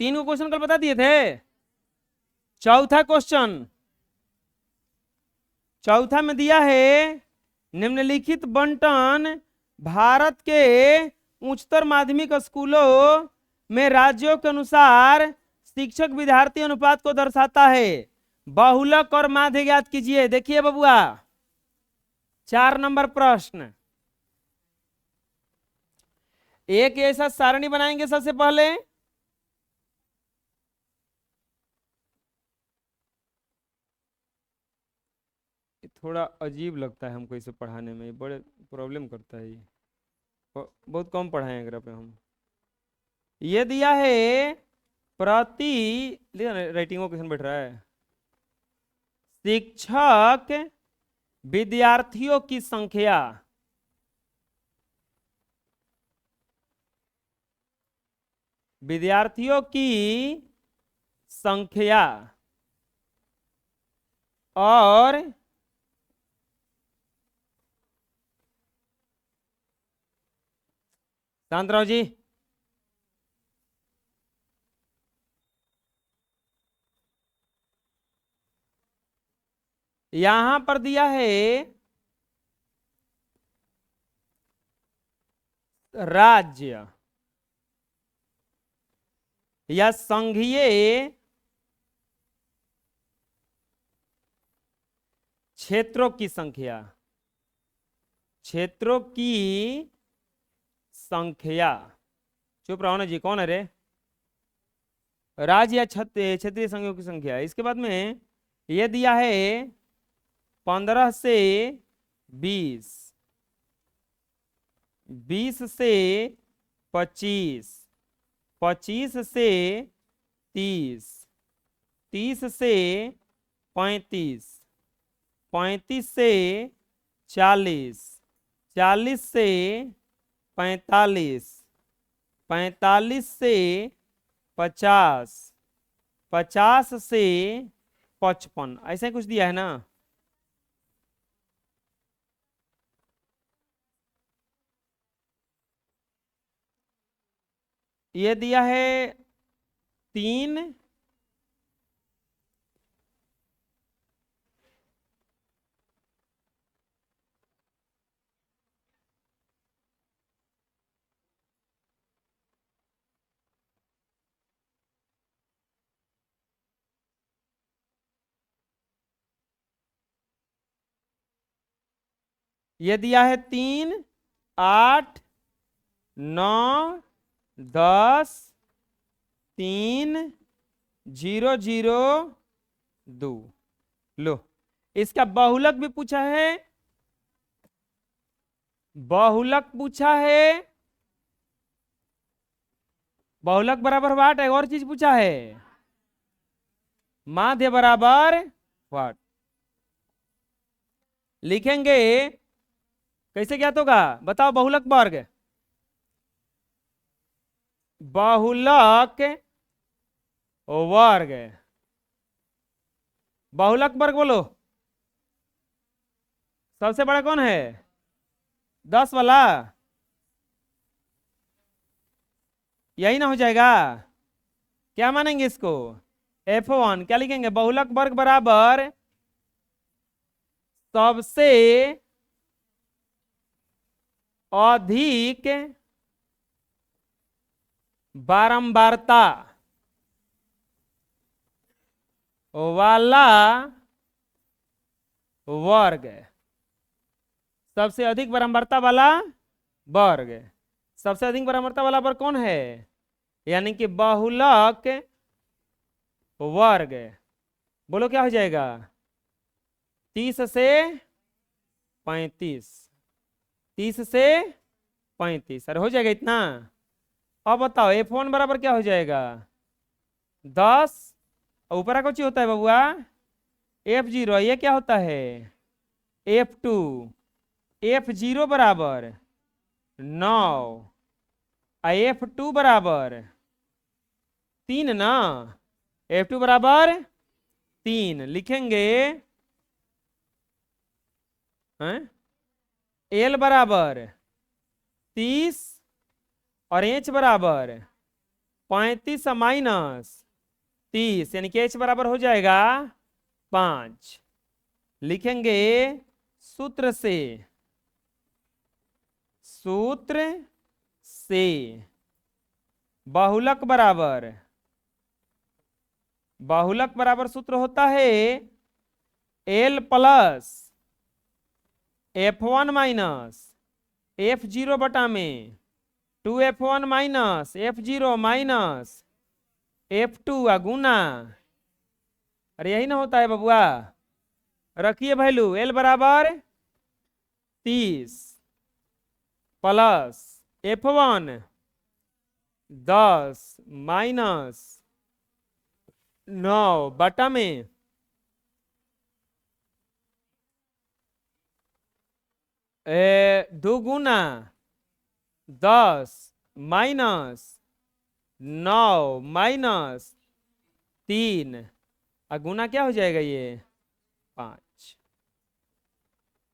3 को क्वेश्चन कल बता दिए थे। चौथा क्वेश्चन, चौथा में दिया है निम्नलिखित बंटन भारत के उच्चतर माध्यमिक स्कूलों में राज्यों के अनुसार शिक्षक विद्यार्थी अनुपात को दर्शाता है। बहुलक और माध्य ज्ञात कीजिए। देखिए बबुआ, 4 नंबर प्रश्न, एक ऐसा सारणी बनाएंगे सबसे पहले। थोड़ा अजीब लगता है हमको इसे पढ़ाने में, बड़े प्रॉब्लम करता है ये, बहुत कम पढ़ाए अगर पे हम। ये दिया है प्रति, राइटिंग क्वेश्चन बैठ रहा है, शिक्षक विद्यार्थियों की संख्या, विद्यार्थियों की संख्या और शांत रहो जी, यहां पर दिया है राज्य या संघीय क्षेत्रों की संख्या, क्षेत्रों की संख्या। चुप रहो ना जी, कौन है रे? राज्य या क्षेत्रीय संघों की संख्या। इसके बाद में यह दिया है 15 से 20, 20 से 25, 25 से 30, 30 से 35, 35 से 40, 40 से 45, 45 से 50, 50 से 55, ऐसा ही कुछ दिया है ना। ये दिया है 3, ये दिया है 3, 8, 9, 10, 3, 0, 0, 2। लो, इसका बहुलक भी पूछा है, बहुलक पूछा है, बहुलक बराबर वाट, एक और चीज पूछा है, माध्य बराबर वाट। लिखेंगे कैसे ज्ञात होगा बताओ? बहुलक वर्ग, बहुलक वर्ग, बहुलक वर्ग बोलो, सबसे बड़ा कौन है? 10 वाला, यही ना हो जाएगा? क्या मानेंगे इसको? F1 क्या लिखेंगे? बहुलक वर्ग बराबर सबसे अधिक बारंबारता वाला वर्ग, सबसे अधिक बारंबारता वाला वर्ग। सबसे अधिक बारंबारता वाला वर्ग कौन है? यानी कि बहुलक वर्ग। बोलो क्या हो जाएगा? 30 से 35, 30 से 35, अरे हो जाएगा इतना। अब बताओ F1 बराबर क्या हो जाएगा? 10, ऊपर का कुछ होता है बबुआ F0, ये क्या होता है? F2, F0 बराबर 9, F2 बराबर 3 ना, F2 बराबर 3 लिखेंगे हैं? L बराबर 30 और H बराबर 35 माइनस 30 यानी कि h बराबर हो जाएगा 5। लिखेंगे सूत्र से, सूत्र से बहुलक बराबर, बहुलक बराबर सूत्र होता है L plus F1 minus F0 बटा में 2F1 minus F0 minus F2 गुना, अरे यही ना होता है बबुआ। रखिए वैल्यू L बराबर 30 प्लस F1 10 माइनस 9 बटा में 2 गुना 10 माइनस 9 माइनस 3 गुना क्या हो जाएगा ये 5।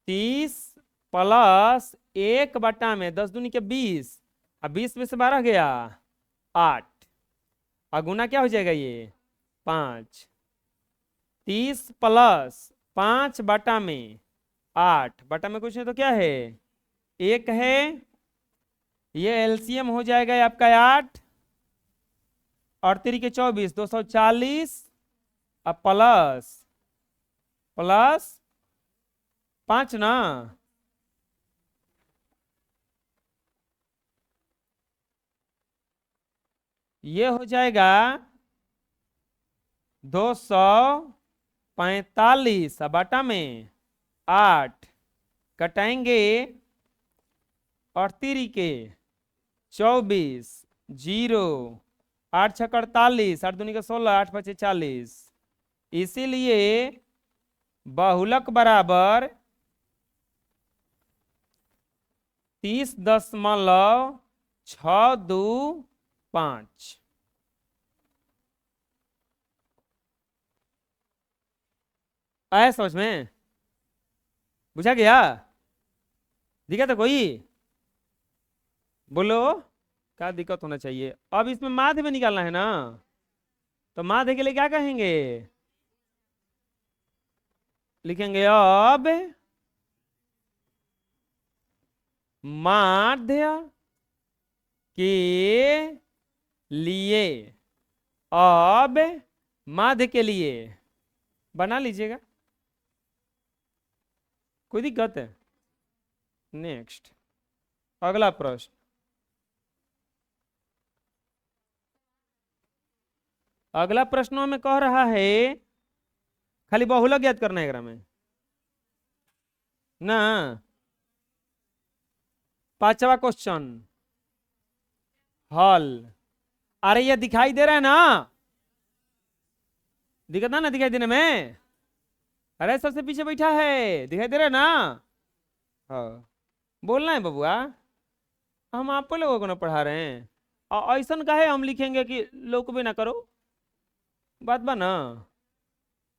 30 प्लस 1 बटा में 10 दूनी के 20, अब 20 में से 12 गया 8, गुना क्या हो जाएगा ये 5। 30 प्लस 5 बटा में 8 बटा में कुछ नहीं तो क्या है 1 है, ये एलसीएम हो जाएगा आपका 8 और 3 के 24 240, अब प्लस प्लस 5 ना, ये हो जाएगा 245 बटा में 8 कटाएंगे और 3 के 24 0 8 छक 48 8 दूनी का 16 8 पचे 40, इसीलिए बहुलक बराबर 30.625। आया समझ में, बुझा गया, दिखा था कोई, बोलो क्या दिक्कत होना चाहिए। अब इसमें माध्य में निकालना है ना, तो माध्य के लिए क्या कहेंगे, लिखेंगे अब माध्य के लिए, अब माध्य के लिए बना लीजिएगा, कोई दिक्कत है। नेक्स्ट अगला प्रश्न, अगला प्रश्नों में कह रहा है खाली बहुलक याद करना है एकरा में ना। 5वां क्वेश्चन हल, अरे ये दिखाई दे रहा है ना, दिखता ना दिखाई देने में, अरे सबसे पीछे बैठा है दिखाई दे रहा है ना। हाँ बोलना है बबुआ, हम आप लोगों को ना पढ़ा रहे हैं, और ऐसा का है हम लिखेंगे कि लोग भी ना करो, बात बा ना,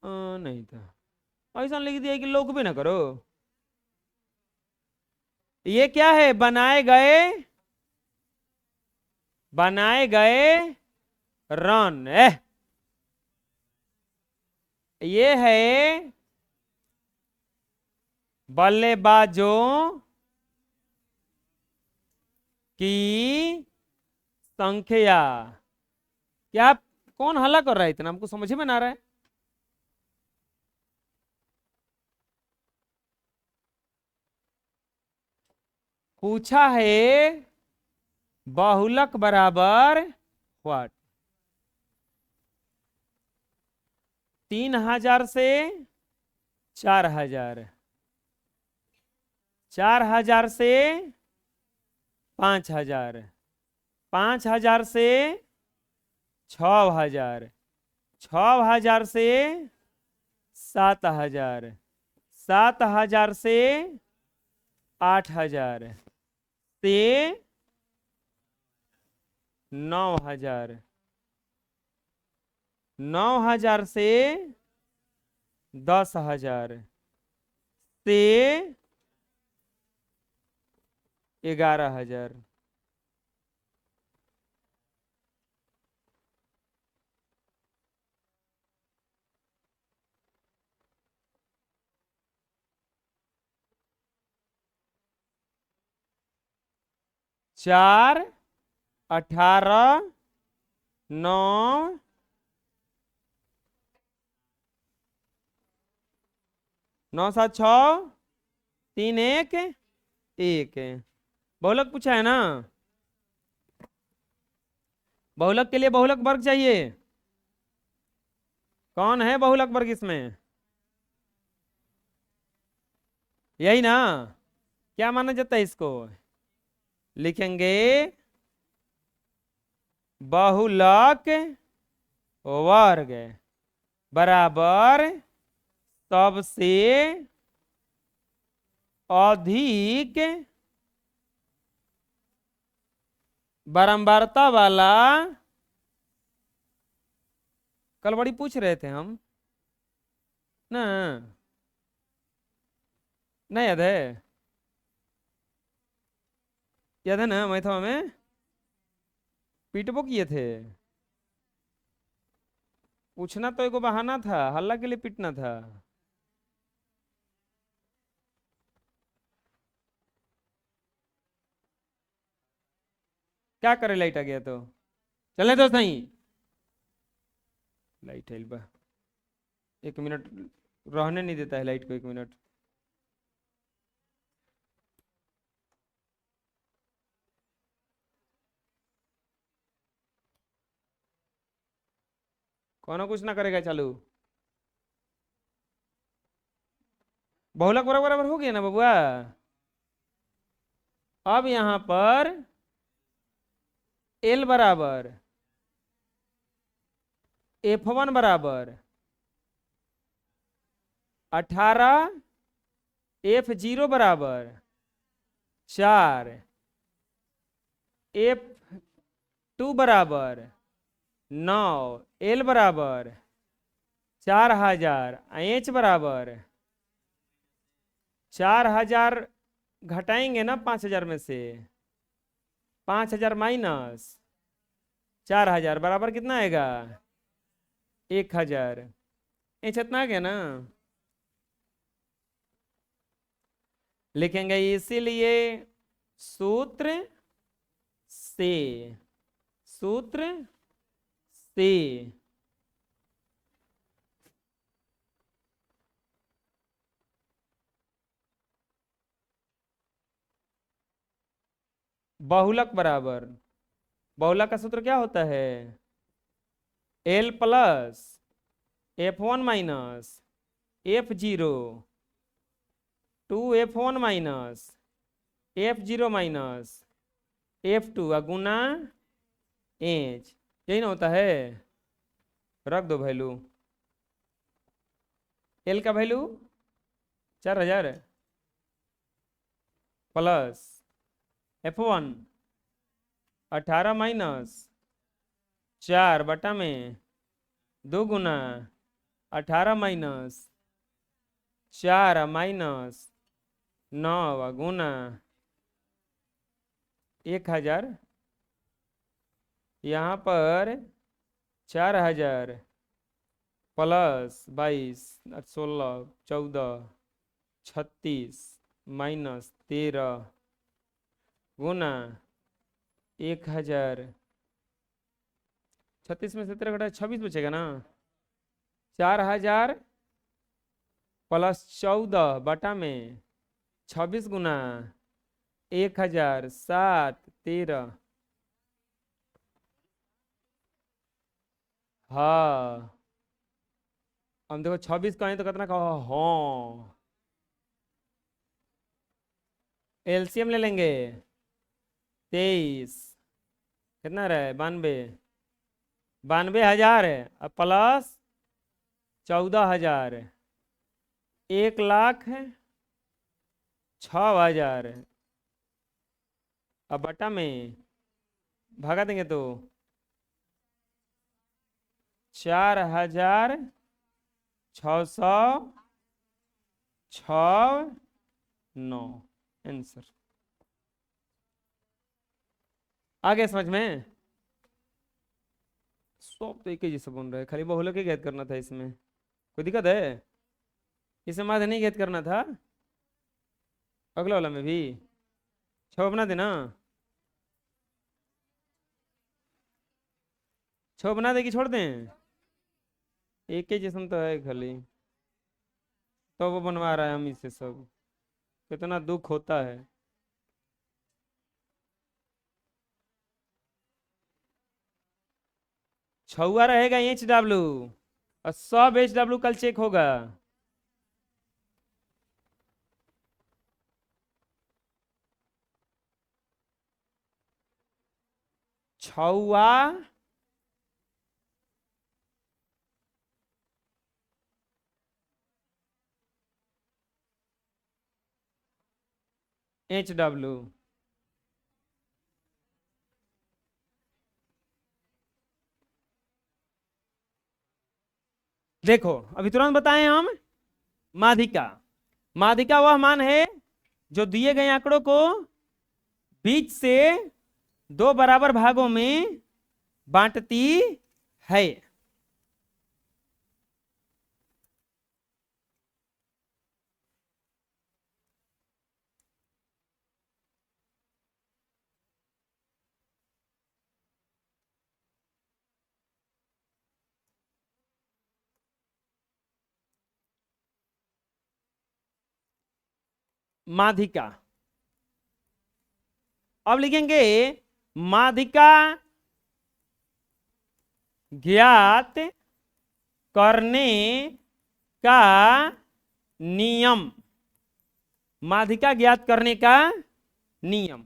नहीं था ऐसा लिख दिया कि लोग भी ना करो। ये क्या है, बनाए गए, बनाए गए रन, ये है बल्लेबाजों की संख्या। क्या कौन हल्ला कर रहा है इतना, हमको समझ में ना आ रहा है। पूछा है बहुलक बराबर व्हाट, 3000 से 4000, 4000 से 5000, 5000 से 6000, 6000 से 7000, 7000 से 8000 से 9000, 9000 से 10,000 से 11,000, 4 18 9 9 7 6 3 1 1। बहुलक पूछा है ना, बहुलक के लिए बहुलक वर्ग चाहिए। कौन है बहुलक वर्ग इसमें? यही ना, क्या माना जाता है इसको? लिखेंगे बहुलक वर्ग बराबर सबसे अधिक बारंबारता वाला। कल बड़ी पूछ रहे थे हम ना, नहीं याद है? याद है ना, मैथवा में पीटबो किए थे। पूछना तो एगो बहाना था, हल्ला के लिए पीटना था। क्या करे, लाइट आ गया तो चलने दो सही। लाइट है बा, 1 मिनट रहने नहीं देता है लाइट को, 1 मिनट। कौन कुछ ना करेगा चालू। बहुलक बराबर बराबर हो गया ना बबुआ। अब यहां पर एल बराबर F1 बराबर 18, F0 बराबर 4, F2 बराबर 9, L बराबर 4000, H बराबर 4000 घटाएंगे ना 5000 में से, 5000 माइनस 4000 बराबर कितना आएगा? 1000। एच इतना आ गया ना। लिखेंगे इसीलिए सूत्र से, सूत्र से बहुलक बराबर, बहुलक का सूत्र क्या होता है? L plus F1 minus F0 2F1 minus F0 minus F2 गुना एच। यही ना होता है? रख दो वैल्यू। एल का वैल्यू 4000 प्लस F1 18 माइनस 4 बटा में 2 गुना 18 माइनस 4 माइनस 9 गुना 1000। यहाँ पर 4000 प्लस 22 16 14 36 माइनस 13 गुना 1000। 36 में 17 घटा 26 बचेगा ना। 4000 प्लस 14 बटा में 26 गुना 1000 7 13। हाँ, हम देखो 26 कहें तो कितना कहो, हाँ। एलसीएम ले लेंगे 23, कितना रहे 92, 92,000 है अब प्लस 14,000, 1,06,000। अब बटा में भागा देंगे तो 4,609 आंसर। आगे समझ में? सब तो एक ही जैसे बन रहा है, खाली बहुलक ही ज्ञात करना था। इसमें कोई दिक्कत है? इसमें माध्य नहीं ज्ञात करना था? अगला वाला में भी 6 बना देना। छो बना दे कि छोड़ दें? एक ही जिस्म तो है खाली, तो वो बनवा रहा है हम इससे सब। कितना दुख होता है। छुआ रहेगा HW, और सब HW कल चेक होगा। छुआ HW। देखो अभी तुरंत बताएं हम। माध्यिका, माध्यिका वह मान है जो दिए गए आंकड़ों को बीच से दो बराबर भागों में बांटती है। माध्यिका, अब लिखेंगे माध्यिका ज्ञात करने का नियम। माध्यिका ज्ञात करने का नियम।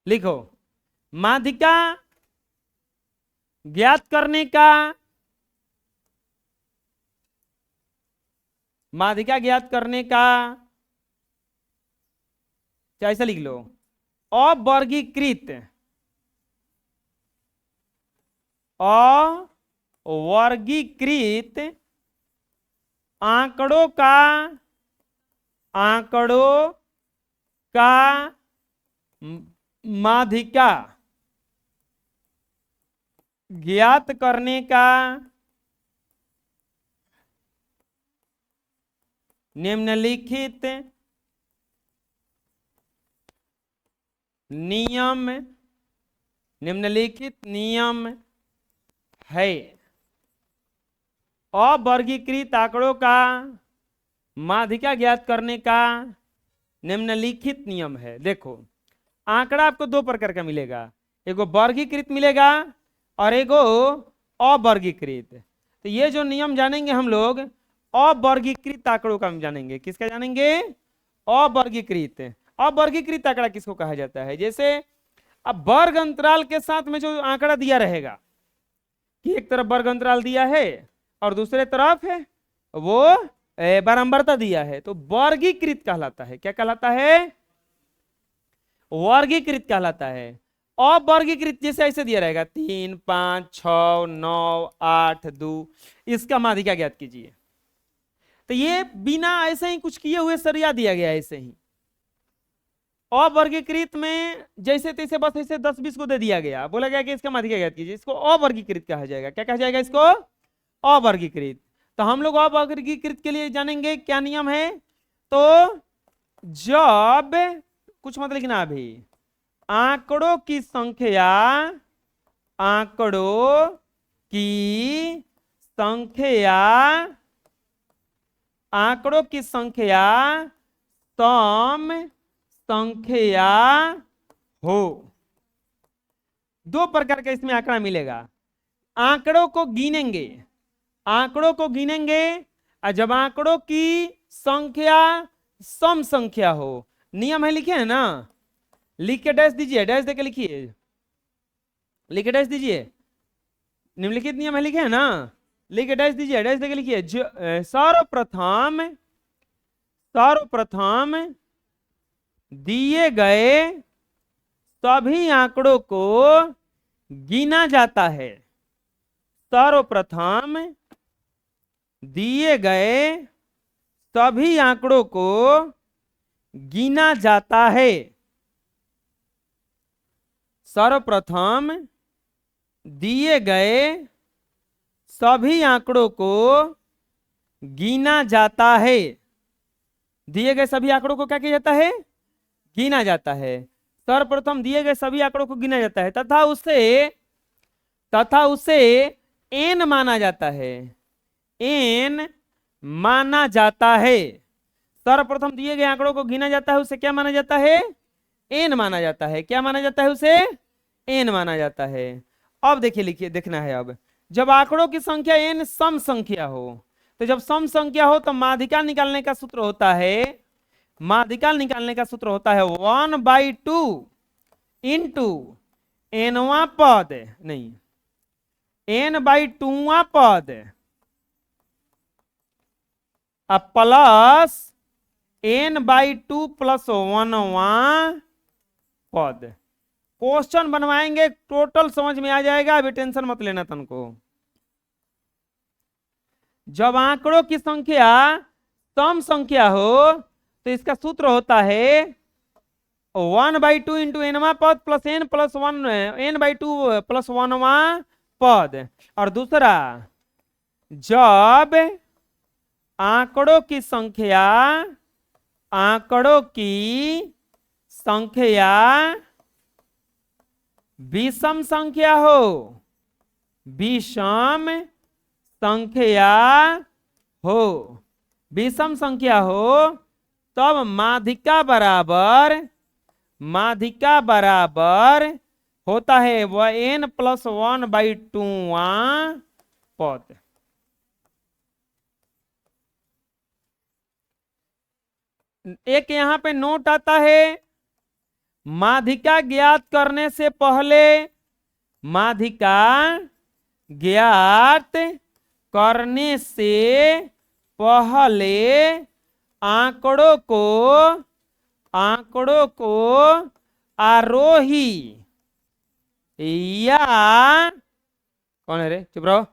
लिखो माध्यिका ज्ञात करने का, माध्यिका ज्ञात करने का, चाहे ऐसा लिख लो, अवर्गीकृत, अवर्गीकृत आंकड़ों का, आंकड़ों का माध्यिका ज्ञात करने का निम्नलिखित नियम, निम्नलिखित नियम है। अवर्गीकृत आंकड़ों का माध्यिका ज्ञात करने का निम्नलिखित नियम है। देखो आंकड़ा आपको दो प्रकार का मिलेगा, एगो वर्गीकृत मिलेगा और एगो अवर्गीकृत। तो ये जो नियम जानेंगे हम लोग, अवर्गीकृत आंकड़ों का हम जानेंगे। किसका जानेंगे? अवर्गीकृत। अवर्गीकृत आंकड़ा किसको कहा जाता है? जैसे अब वर्ग अंतराल के साथ में जो आंकड़ा दिया रहेगा कि एक तरफ वर्ग अंतराल दिया है और दूसरे तरफ है वो बारंबारता दिया है, तो वर्गीकृत कहलाता है। क्या कहलाता है? वर्गीकृत कहलाता है। अवर्गीकृत जैसे ऐसे दिया रहेगा 3, 5, 6, 9, 8, 2, इसका माध्यिका ज्ञात कीजिए। तो ये बिना ऐसे ही कुछ किए हुए सरिया दिया गया है ऐसे ही। अवर्गीकृत में जैसे तैसे बस ऐसे 10-20 को दे दिया गया, बोला गया कि इसका माध्यिका ज्ञात कीजिए, इसको अवर्गीकृत कहा जाएगा। क्या कहा जाएगा इसको? अवर्गीकृत। तो हम लोग अवर्गीकृत के लिए जानेंगे क्या नियम है। तो जब कुछ मत लिखना अभी, आंकड़ों की संख्या, आंकड़ों की संख्या, आंकड़ों की संख्या सम संख्या हो। दो प्रकार का इसमें आंकड़ा मिलेगा। आंकड़ों को गिनेंगे, आंकड़ों को गिनेंगे, और जब आंकड़ों की संख्या सम संख्या हो, नियम है लिखे है ना, लिख के डैश दीजिए, डैश देके लिखिए, लिख के डैश दीजिए। निम्नलिखित नियम है लिखे है ना, लिख के डैश दीजिए, डैश देके लिखिए। सर्वप्रथम, सर्वप्रथम दिए गए सभी आंकड़ों को गिना जाता है। सर्वप्रथम दिए गए सभी आंकड़ों को गिना जाता है। सर्वप्रथम दिए गए सभी आंकड़ों को गिना जाता है। दिए गए सभी आंकड़ों को क्या किया जाता है? गिना जाता है। सर्वप्रथम दिए गए सभी आंकड़ों को गिना जाता है तथा उसे एन माना जाता है। एन माना जाता है। सर्वप्रथम दिए गए आंकड़ों को गिना जाता है, उसे क्या माना जाता है? एन माना जाता है। क्या माना जाता है? उसे एन माना जाता है। अब देखिए, लिखिए, देखना है। अब जब आंकड़ों की संख्या एन सम संख्या हो, तो जब सम संख्या हो तो माध्यिका निकालने का सूत्र होता है, माध्यिका निकालने का सूत्र होता है 1/2 इंटू एनवा पद, नहीं, n/2वां पद प्लस n/2 प्लस 1वां पद। क्वेश्चन बनवाएंगे, टोटल समझ में आ जाएगा, अभी टेंशन मत लेना तनको। जब आंकड़ों की संख्या सम संख्या हो तो इसका सूत्र होता है 1/2 इंटू एनवा पद plus n plus 1 n/2 plus 1वां पद। और दूसरा, जब आंकड़ों की संख्या विषम संख्या हो, विषम संख्या हो, विषम संख्या हो, तब माध्यिका बराबर होता है वह n प्लस 1/2वां पद। एक यहां पे नोट आता है, माध्यिका ज्ञात करने से पहले, माध्यिका ज्ञात करने से पहले आंकड़ों को आरोही या, कौन है रे, चुप रहो,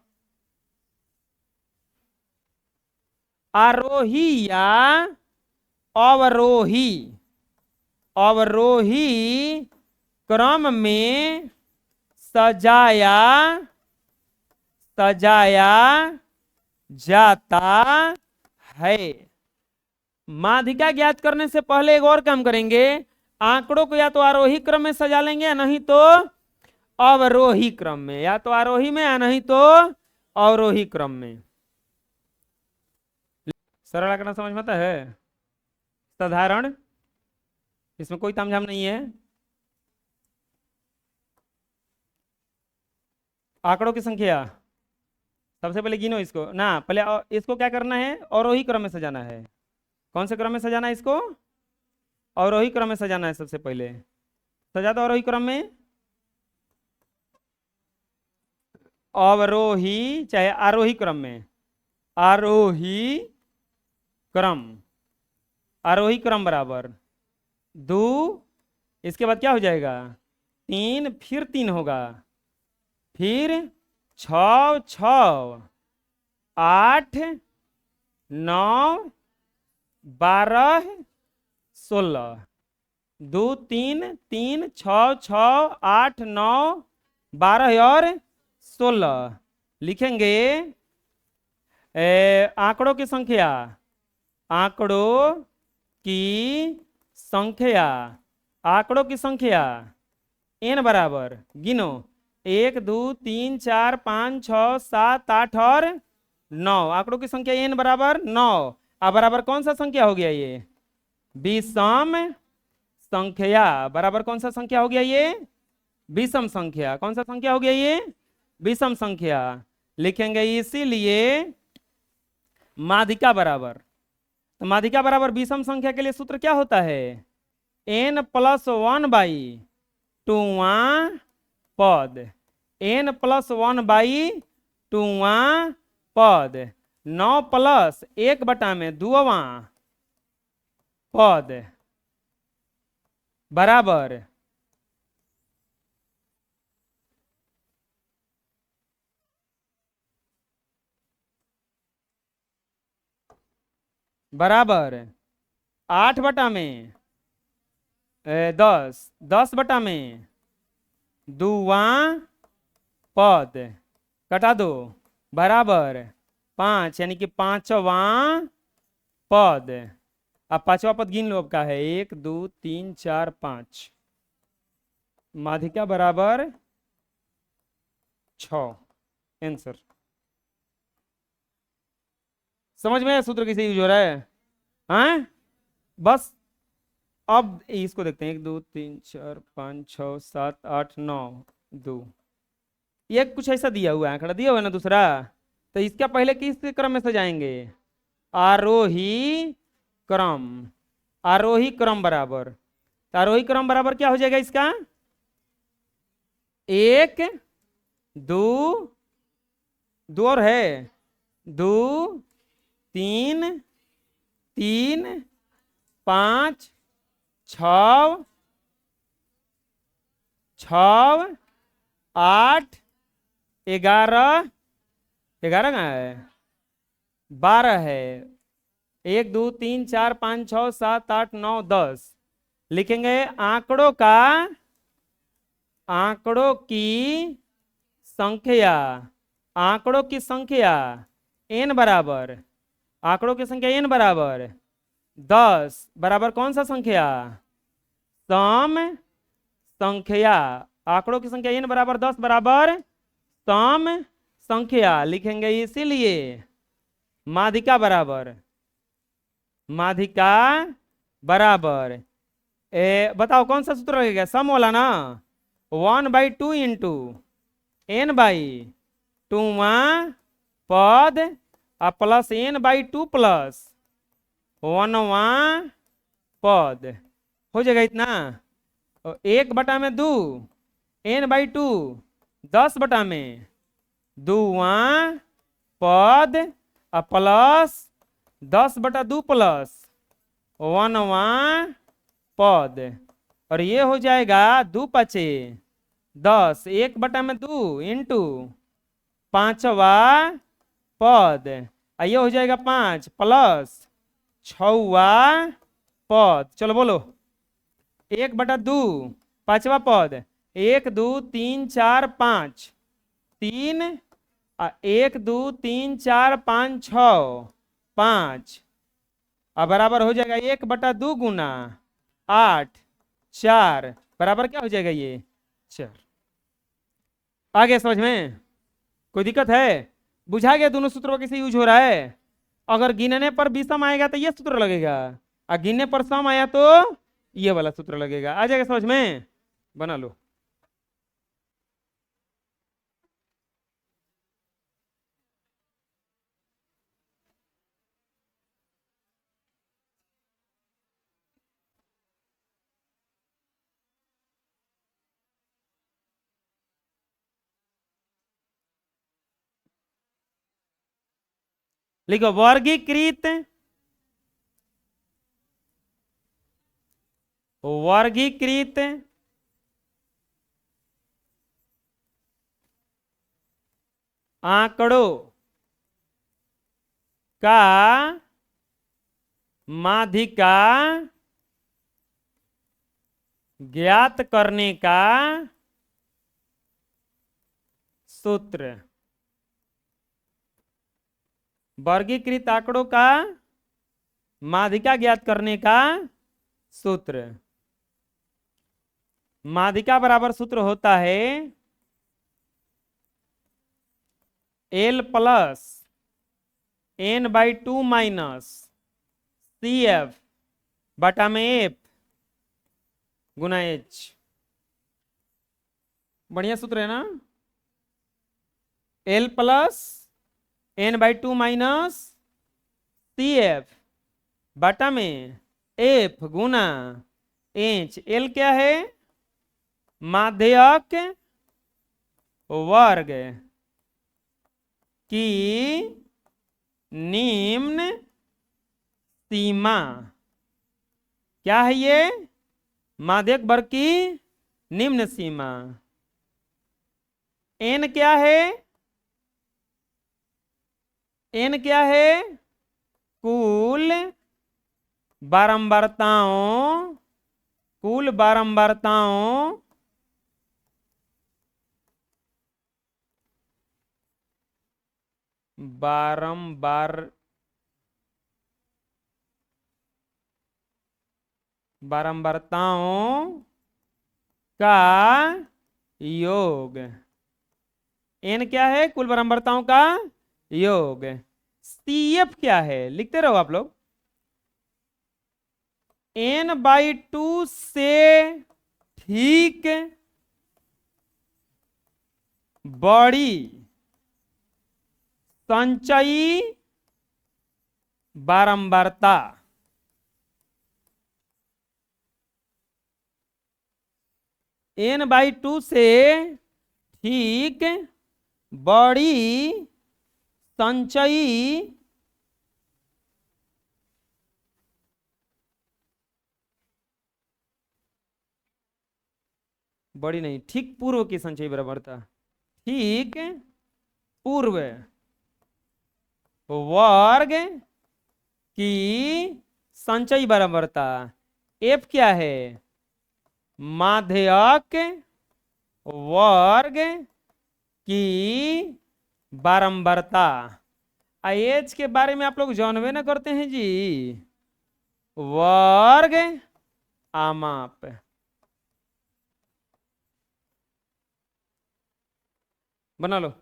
आरोही या अवरोही क्रम में सजाया जाता है। माध्यिका ज्ञात करने से पहले एक और काम करेंगे, आंकड़ों को या तो आरोही क्रम में सजा लेंगे या नहीं तो अवरोही क्रम में, या तो आरोही में या नहीं तो अवरोही क्रम में। सरल आंकड़ा समझ में आता है, साधारण, इसमें कोई तामझाम नहीं है। आंकड़ों की संख्या सबसे पहले गिनो इसको ना, पहले इसको क्या करना है, अवरोही क्रम में सजाना है। कौन से क्रम में सजाना है इसको? अवरोही क्रम में सजाना है। सबसे पहले सजा दो अवरोही क्रम में, अवरोही चाहे आरोही क्रम में, आरोही क्रम बराबर 2, इसके बाद क्या हो जाएगा 3, फिर 3 होगा, फिर 6 6 8 9 12 16, 2 3 3 6 6 8 9 12 और 16 लिखेंगे। आंकड़ों की संख्या, n बराबर, गिनो, 1 2 3 4 5 6 7 8 और 9। आंकड़ों की संख्या n बराबर 9। अब बराबर कौन सा संख्या हो गया ये? विषम संख्या। बराबर कौन सा संख्या हो गया ये? विषम संख्या। कौन सा संख्या हो गया ये? विषम संख्या। लिखेंगे इसीलिए माध्यिका बराबर, तो माध्यिका बराबर विषम संख्या के लिए सूत्र क्या होता है? n प्लस 1/2वां पद, n प्लस 1/2वां पद, 9 प्लस 1/2वां पद बराबर बराबर 8/10, 10/2वां पद कटा दो बराबर 5, यानी कि 5वां पद। अब 5वां पद गिन लो, अब का है 1 2 3 4 5, माध्यिका बराबर 6। आंसर समझ में? सूत्र कैसे यूज हो रहा है? हाँ, बस अब इसको देखते हैं। 1 2 3 4 5 6 7 8 9 2। ये कुछ ऐसा दिया हुआ है, आंकड़ा दिया हुआ है ना दूसरा, तो इसका पहले किस क्रम में सजाएंगे? आरोही क्रम। आरोही क्रम बराबर, तो आरोही क्रम बराबर क्या हो जाएगा इसका? 1 2 2 और है 2 3 3 5 6 6 8 11 11 कहाँ है? 12 है। 1 2 3 4 5 6 7 8 9 10 लिखेंगे। आंकड़ों की संख्या, आंकड़ों की संख्या n बराबर, आंकड़ों की संख्या n बराबर 10 बराबर कौन सा संख्या? सम संख्या। आंकड़ों की संख्या n बराबर 10 बराबर सम संख्या लिखेंगे। इसीलिए माध्यिका बराबर, माध्यिका बराबर बताओ कौन सा सूत्र लगेगा? सम वाला ना। 1/2 इंटू n/2 पद प्लस n/2 प्लस 1 पद हो जाएगा इतना। 1/2 n/2 10/2 पद प्लस 10/2 प्लस 1 पद, और ये हो जाएगा 2 5 10 1/2 इंटू 5वां पद, ये हो जाएगा 5 प्लस 6वां पद। चलो बोलो 1/2 5वां पद 1 2 3 4 5 3 1 2 3 4 5 6 5 बराबर हो जाएगा 1/2 गुना 8 4 बराबर क्या हो जाएगा? ये 4। आ गया समझ में? कोई दिक्कत है? बुझा गया दोनों सूत्रों कैसे यूज हो रहा है? अगर गिनने पर विषम आएगा तो ये सूत्र लगेगा, और गिनने पर सम आया तो ये वाला सूत्र लगेगा। आ जाएगा समझ में? बना लो। लिखो वर्गीकृत, वर्गीकृत आंकड़ों का माध्यिका ज्ञात करने का सूत्र। वर्गीकृत आंकड़ों का माध्यिका ज्ञात करने का सूत्र। माध्यिका बराबर सूत्र होता है L plus n/2 minus CF बटा में F गुना H। बढ़िया सूत्र है ना? L plus n/2 minus CF बटा में F गुना H। L क्या है? माध्यक वर्ग की निम्न सीमा। क्या है ये? माध्यक वर्ग की निम्न सीमा। n क्या है? n क्या है? कुल बारंबारताओं, कुल बारंबारताओं बारंबारताओं का योग। एन क्या है? कुल बारंबारताओं का योग। सीएफ क्या है? लिखते रहो आप लोग। n/2 से ठीक बड़ी संचयी बारंबारता। n/2 से ठीक बड़ी संचयी बड़ी नहीं, ठीक पूर्व की संचयी बारंबारता। ठीक पूर्व वर्ग की संचयी बारंबारता। एफ क्या है? माध्यक वर्ग की बारंबारता। एच के बारे में आप लोग जानवे ना करते हैं जी। वर्ग आमाप। बना लो।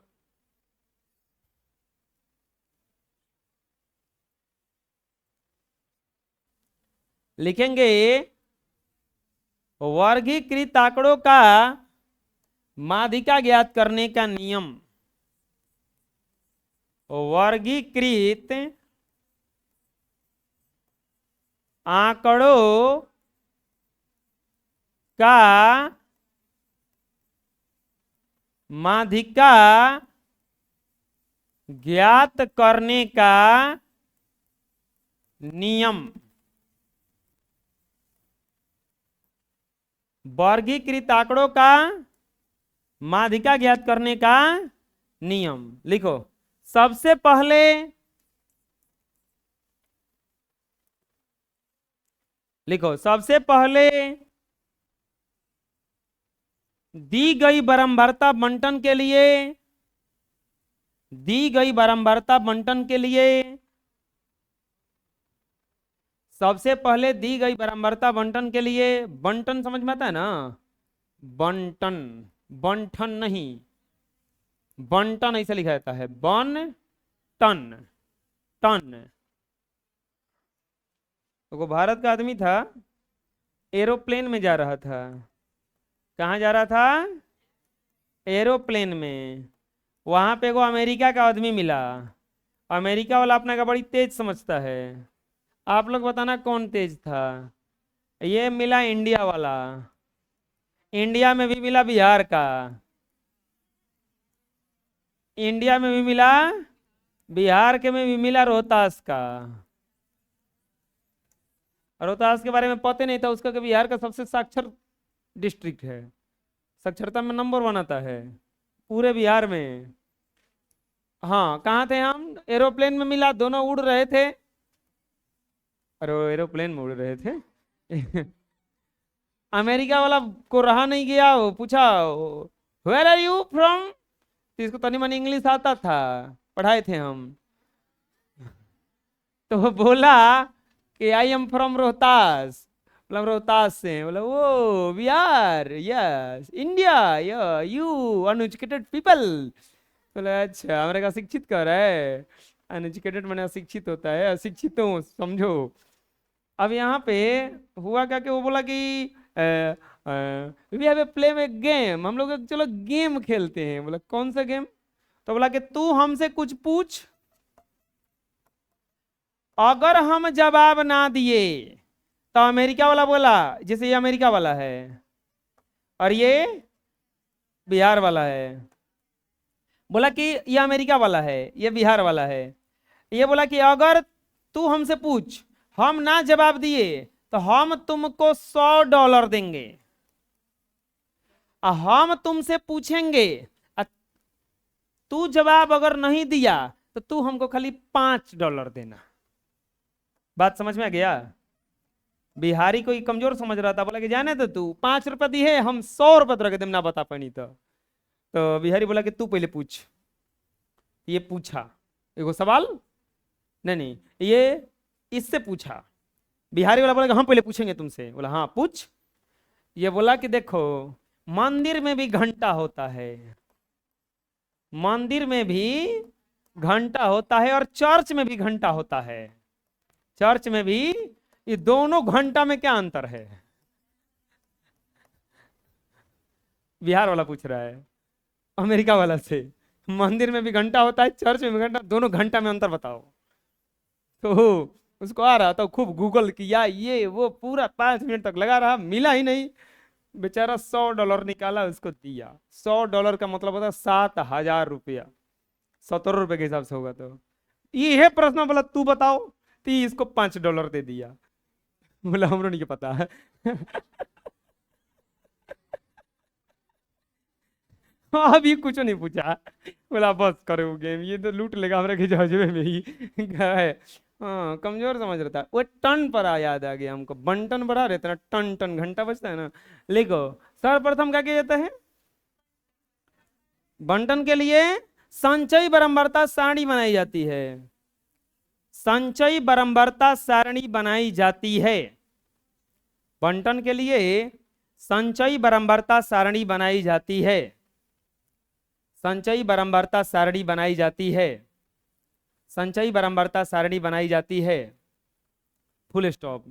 लिखेंगे वर्गीकृत आंकड़ों का माध्यिका ज्ञात करने का नियम। वर्गीकृत आंकड़ों का माध्यिका ज्ञात करने का नियम। वर्गीकृत आंकड़ों का माध्यिका ज्ञात करने का नियम लिखो। सबसे पहले लिखो, सबसे पहले दी गई बारंबारता बंटन के लिए, दी गई बारंबारता बंटन के लिए, सबसे पहले दी गई बारंबारता बंटन के लिए, बंटन समझ में आता है ना? बंटन, बंटन नहीं, बंटन ऐसे लिखा जाता है, बन टन टन। तो भारत का आदमी था, एरोप्लेन में जा रहा था। कहाँ जा रहा था? एरोप्लेन में। वहां पे एगो अमेरिका का आदमी मिला। अमेरिका वाला अपना का बड़ी तेज समझता है। आप लोग बताना कौन तेज था? ये मिला इंडिया वाला। इंडिया में भी मिला बिहार का, इंडिया में भी मिला बिहार के, में भी मिला रोहतास का। रोहतास के बारे में पता नहीं था उसका कि बिहार का सबसे साक्षर डिस्ट्रिक्ट है, साक्षरता में नंबर 1 आता है पूरे बिहार में। हाँ, कहाँ थे हम? एरोप्लेन में मिला, दोनों उड़ रहे थे। अरे एरोप्लेन में उड़ रहे थे। अमेरिका वाला को रहा नहीं गया, वो पूछा वेयर आर यू फ्रॉम। इसको तनी मनी इंग्लिश आता था, पढ़ाए थे हम। तो वो बोला कि आई एम फ्रॉम रोहतास। मतलब रोहतास से। बोला वो Bihar, yes India, you uneducated people. बोला अच्छा, हमारे का शिक्षित कर रहा है। अनएजुकेटेड मैंने अशिक्षित होता है, अशिक्षित हूँ समझो। अब यहाँ पे हुआ क्या कि वो बोला कि वी हैव ए प्ले में गेम, हम लोग चलो गेम खेलते हैं। बोला कौन सा गेम? तो बोला कि तू हमसे कुछ पूछ, अगर हम जवाब ना दिए तो अमेरिका वाला बोला, जैसे ये अमेरिका वाला है और ये बिहार वाला है, बोला कि ये अमेरिका वाला है, ये बिहार वाला है। ये बोला कि अगर तू हमसे पूछ, हम ना जवाब दिए तो हम तुमको $100 देंगे। हम तुमसे पूछेंगे, तू जवाब अगर नहीं दिया तो तू हमको खाली $5 देना। बात समझ में आ गया? बिहारी कोई कमजोर समझ रहा था, बोला कि जाने तो तू ₹5 दिए, हम $100 तोरा के देम ना बता पानी। तो बिहारी बोला कि तू पहले पूछ। ये पूछा एगो सवाल, नहीं नहीं, ये इससे पूछा। बिहारी वाला बोला कि हम पहले पूछेंगे तुमसे। बोला हाँ पूछ। ये बोला कि देखो मंदिर में भी घंटा होता है, मंदिर में भी घंटा होता है और चर्च में भी घंटा होता है, चर्च में भी। ये दोनों घंटा में क्या अंतर है? बिहार वाला पूछ रहा है अमेरिका वाला से। मंदिर में भी घंटा होता है, चर्च में भी घंटा, दोनों घंटा में अंतर बताओ। तो उसको आ रहा था, खूब गूगल किया, ये वो पूरा 5 मिनट तक लगा रहा, मिला ही नहीं। बेचारा $100 निकाला, उसको दिया। $100 का मतलब होता है 7,000 रुपया, 17 रुपए के हिसाब से होगा। तो ये है प्रश्न, बोला तू बताओ। तो इसको $5 दे दिया। बोला हमरो नहीं पता है। अभी कुछ नहीं पूछा। बोला बस करो गेम, ये तो लूट लेगा हमारे जज्बे में ही। है। हाँ, कमजोर समझ रहा था वो। टन पर याद आ गया हमको, बंटन बढ़ा रहता है ना, टन टन घंटा बजता है ना। लिखो, सर्वप्रथम क्या किया जाता है? बंटन के लिए संचयी बारंबारता सारणी बनाई जाती है, संचयी बारंबारता सारणी बनाई जाती है। बंटन के लिए संचयी बारंबारता सारणी बनाई जाती है, संचयी बारंबारता सारणी बनाई जाती है, संचयी बारंबारता सारणी बनाई जाती है। Full stop.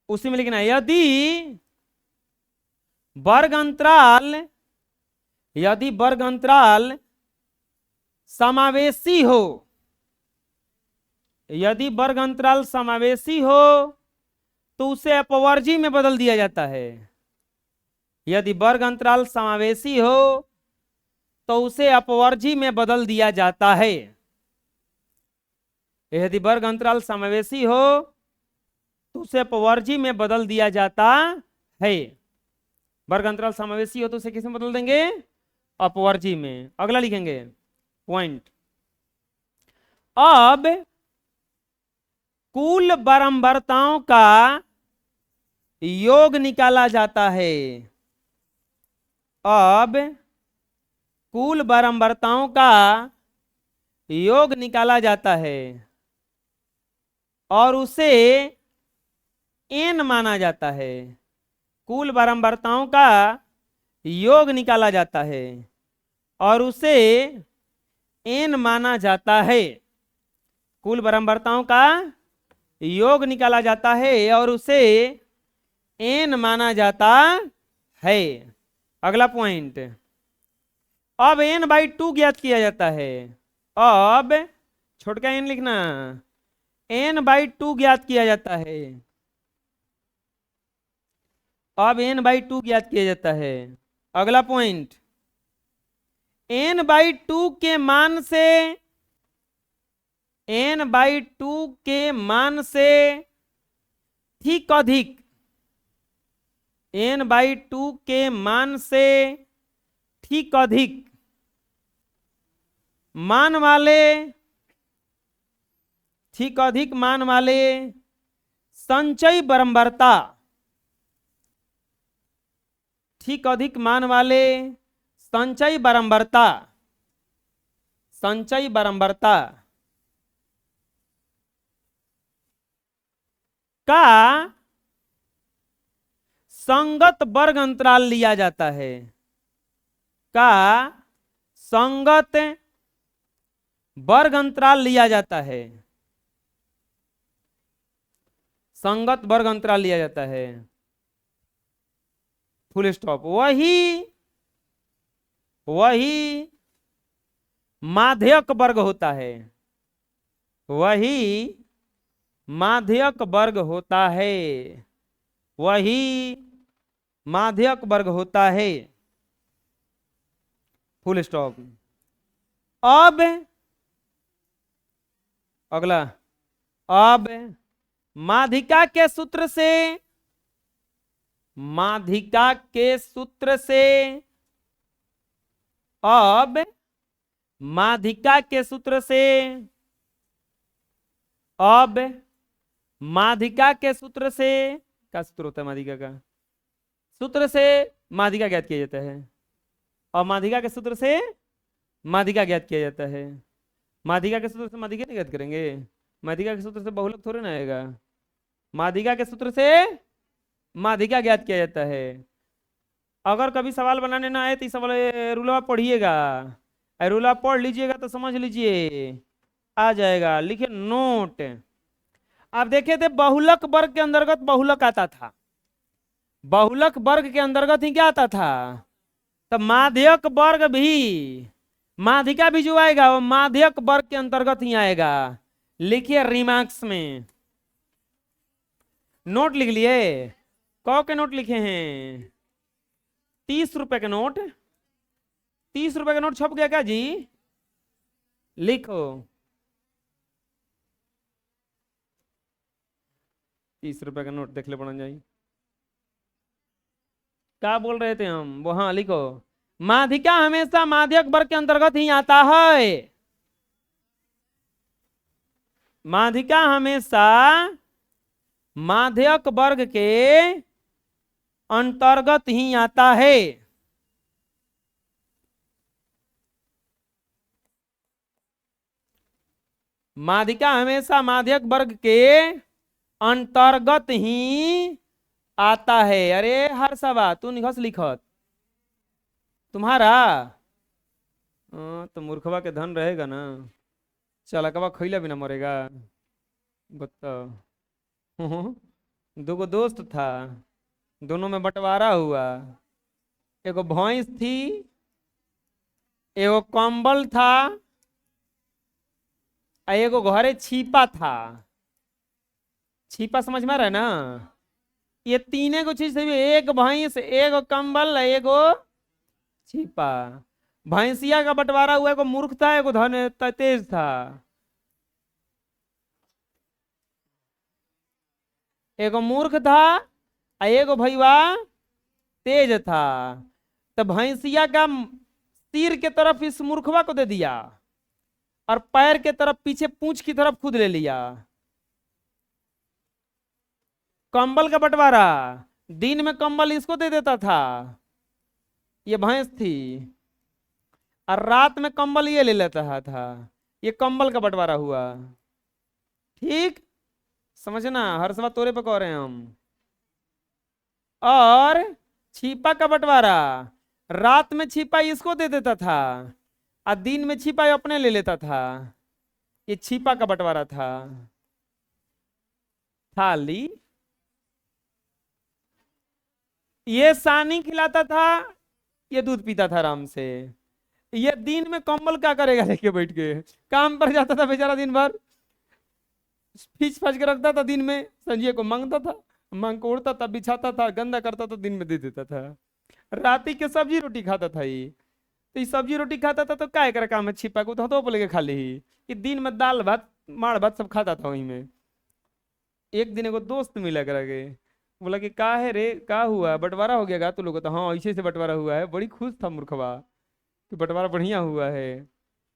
उसी में लिखना है, वर्ग अंतराल यदि वर्ग अंतराल समावेशी हो, यदि वर्ग अंतराल समावेशी हो तो उसे अपवर्जी में बदल दिया जाता है। यदि वर्ग अंतराल समावेशी हो तो उसे अपवर्जी में बदल दिया जाता है। यदि वर्ग अंतराल समावेशी हो तो उसे अपवर्जी में बदल दिया जाता है। वर्ग अंतराल समावेशी हो तो उसे किस में बदल देंगे? अपवर्जी में। अगला लिखेंगे पॉइंट। अब कुल बारंबारताओं का योग निकाला जाता है। अब कुल बारंबारताओं का योग निकाला जाता है और उसे n माना जाता है। कुल बारंबारताओं का योग निकाला जाता है और उसे n माना जाता है। कुल बारंबारताओं का योग निकाला जाता है और उसे n माना जाता है। अगला पॉइंट। अब n/2 ज्ञात किया जाता है। अब छोटका n लिखना, n/2 ज्ञात किया जाता है। अब n/2 ज्ञात किया जाता है। अगला पॉइंट, n/2 के मान से, n/2 के मान से ठीक अधिक, n/2 के मान से ठीक अधिक मान वाले, ठीक अधिक मान वाले संचयी बारंबारता, ठीक अधिक मान वाले संचयी बारंबारता, संचयी बारंबारता का संगत वर्ग अंतराल लिया जाता है, का संगत वर्ग अंतराल लिया जाता है, संगत वर्ग अंतराल लिया जाता है। Full stop. वही माध्यक वर्ग होता है, वही माध्यक वर्ग होता है, वही माध्यक वर्ग होता है। Full stop. अब अगला, अब माध्यिका के सूत्र से, माध्यिका के सूत्र से, अब माध्यिका के सूत्र से, अब माध्यिका के सूत्र से, क्या सूत्र होता है माध्यिका का? सूत्र से माध्यिका ज्ञात किया जाता है और माध्यिका के सूत्र से माध्यिका ज्ञात किया जाता है। माध्यिका के सूत्र से माध्यिका नहीं ज्ञात करेंगे, माध्यिका के सूत्र से बहुलक थोड़े ना आएगा। माध्यिका के सूत्र से माध्यिका ज्ञात किया जाता है। अगर कभी सवाल बनाने ना आए तो इस वाले रूलवा पढ़िएगा, रूलवा पढ़ लीजिएगा तो समझ लीजिए आ जाएगा। लिखिए नोट। आप देखे थे बहुलक वर्ग के अंतर्गत बहुलक आता था, बहुलक वर्ग के अंतर्गत ही क्या आता था, तो माध्यक वर्ग भी, माध्यिका भी जो आएगा वो माध्यक वर्ग के अंतर्गत ही आएगा। लिखिए रिमार्क्स में नोट लिख लिए, कौ के नोट लिखे हैं, 30 रुपए के नोट, 30 रुपए का नोट छप गया क्या जी, लिखो 30 रुपए का नोट देख ले पढ़ जाई, क्या बोल रहे थे हम वो, हाँ लिखो माध्यिका हमेशा माध्यक वर्ग के अंतर्गत ही आता है, माध्यिका हमेशा माध्यक वर्ग के अंतर्गत ही आता है। माध्यिका हमेशा माध्यक वर्ग के अंतर्गत ही आता है। अरे हर सवा तू निघस लिखत तुम्हारा, तो मूर्खवा के धन रहेगा ना, चलकवा खैला बिना मरेगा, बताओ। दो दोस्त था, दोनों में बंटवारा हुआ, एगो भैंस थी, एगो कंबल था, एगो घरे छिपा था। छिपा समझ में आ रहा है ना, ये तीने को चीज से, एक भैंस, एगो कंबल, एगो छिपा। भैंसिया का बंटवारा हुआ, एगो मूर्ख था, एगो धन तेज था। एगो मूर्ख था, एगो भैया तेज था। तो भैंसिया का सिर के तरफ इस मूर्खवा को दे दिया और पैर के तरफ पीछे पूंछ की तरफ खुद ले लिया। कंबल का बंटवारा, दिन में कंबल इसको दे देता था, ये भैंस थी, और रात में कंबल ये ले लेता था, ये कंबल का बंटवारा हुआ। ठीक समझना, हर सवा तोरे पे कह रहे हैं हम। और छिपा का बंटवारा, रात में छिपा इसको दे देता था और दिन में छिपा अपने ले लेता था, ये छिपा का बंटवारा था। थाली, ये सानी खिलाता था, ये दूध पीता था आराम से। ये दिन में कंबल क्या करेगा लेके बैठ के, काम पर जाता था बेचारा, दिन भर फीच फाच के रखता था, दिन में संजय को मांगता था, मांग को उड़ता था, बिछाता था, गंदा करता था, दिन में दे देता था। राती के सब्जी रोटी खाता था ये, तो ये सब्जी रोटी खाता था तो क्या कर काम है, छिपा को तो लेके खा ली। ये दिन में दाल भात माड़ भात सब खाता था वहीं में। एक दिन एगो दोस्त मिला करा के, बोला कि का है रे, का हुआ, बंटवारा हो गया गा तू लोग, तो हाँ ऐसे से बंटवारा हुआ है। बड़ी खुश था मूर्खवा कि बंटवारा बढ़िया हुआ है।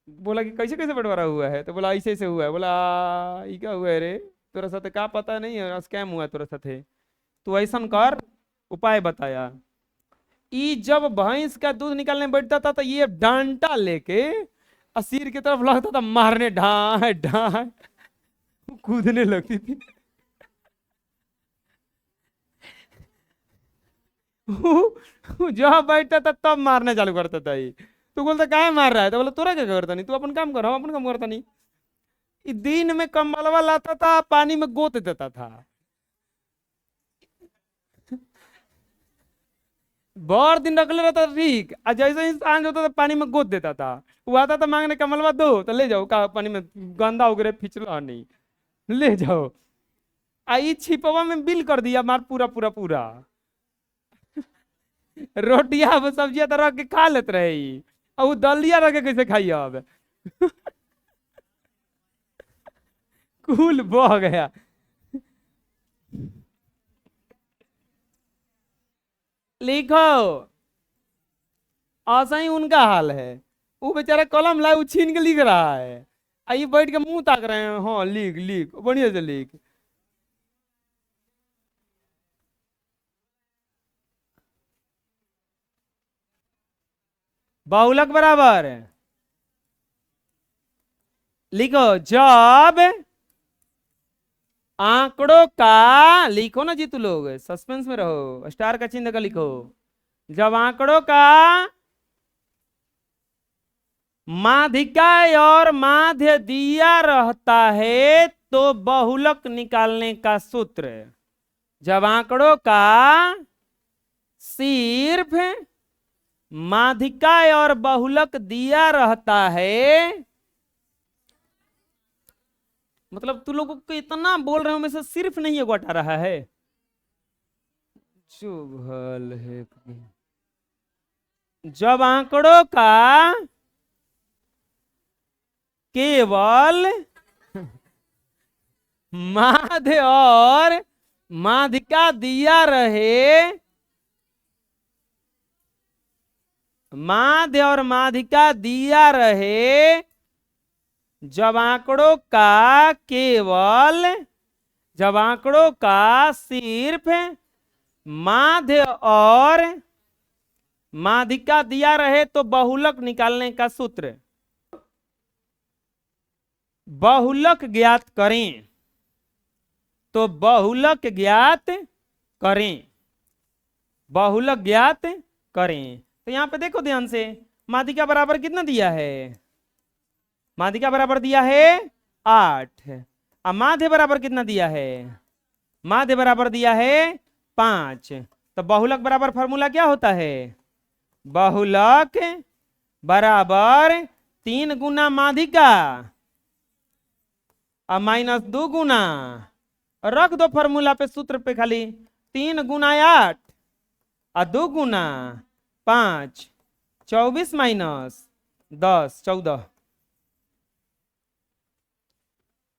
बोला कि कैसे कैसे बंटवारा हुआ है, तो बोला ऐसे ऐसे हुआ है। बोला ये क्या हुआ है रे, तोरा साथे का पता नहीं है, स्कैम हुआ तोरा साथे, तू ऐसा कर, उपाय बताया। ई जब भैंस का दूध निकालने बैठता था तो ये डांटा लेके सिर की तरफ लगता था मारने, ढाए ढाए कूदने लगती थी। जब बैठता था तब मारने चालू करता था ये। तू बोलता क्या मार रहा है, तो बोला तोरा क्या करता नहीं, तू अपन काम कर, हम अपन काम करता नहीं। दिन में कंबलवा लाता था, पानी में गोत देता था, भर दिन रख ले रहता था ठीक, और जैसे ही सांझ होता था पानी में गोत देता था। वो आता था मांगने कमलवा दो, तो ले जाओ, का पानी में गंदा उगरे फिचला नहीं, ले जाओ। आई छिपवा में बिल कर दिया मार पूरा पूरा पूरा। रोटियां सब्जियां तो रख के खा लेते रहे ही, और वो दलिया रख के कैसे खाइए अब। कुल बह गया। लिखो ऐसा ही उनका हाल है, वो बेचारा कलम लाए, वो छीन के लिख रहा है, आई बैठ के मुंह ताक रहे हैं, हाँ लिख लिख बढ़िया से लिख। बहुलक बराबर लिखो, जब आंकड़ों का, लिखो ना जी तू लोग, सस्पेंस में रहो, स्टार का चिन्ह का लिखो, जब आंकड़ों का माध्यिका और माध्य दिया रहता है तो बहुलक निकालने का सूत्र। जब आंकड़ों का सिर्फ माध्यिका और बहुलक दिया रहता है, मतलब तू लोगों को इतना बोल रहे हो में से सिर्फ नहीं एगो हटा रहा है। चुभल है। जब आंकड़ों का केवल माध्य और माध्यिका दिया रहे, माध्य और माध्यिका दिया रहे, जब आंकड़ों का केवल, जब आंकड़ों का सिर्फ माध्य और माध्यिका दिया रहे तो बहुलक निकालने का सूत्र। बहुलक ज्ञात करें, तो बहुलक ज्ञात करें, बहुलक ज्ञात करें। तो यहां पे देखो ध्यान से, माध्यिका बराबर कितना दिया है? माध्यिका बराबर दिया है 8। अब माध्य बराबर कितना दिया है? माध्य बराबर दिया है 5। तो बहुलक बराबर फॉर्मूला क्या होता है? बहुलक बराबर 3 गुना माध्यिका और -2 गुना, रख दो फॉर्मूला पे, सूत्र पे खाली। 3 गुना 8 और 2 गुना 5, 24 - 10, 14।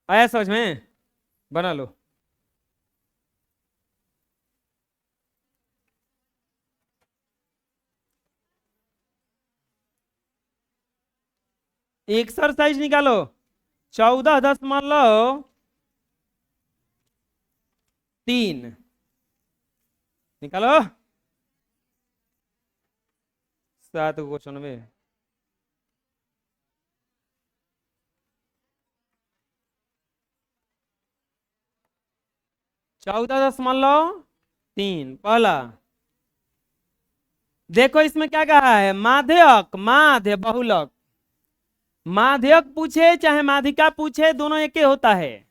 आया समझ में? बना लो। एक्सरसाइज निकालो। 14.3 निकालो। 7 क्वेश्चन में 14.3 पहला देखो, इसमें क्या कहा है? माध्यक, माध्य, बहुलक। माध्यक पूछे चाहे माध्यिका पूछे, दोनों एक ही होता है।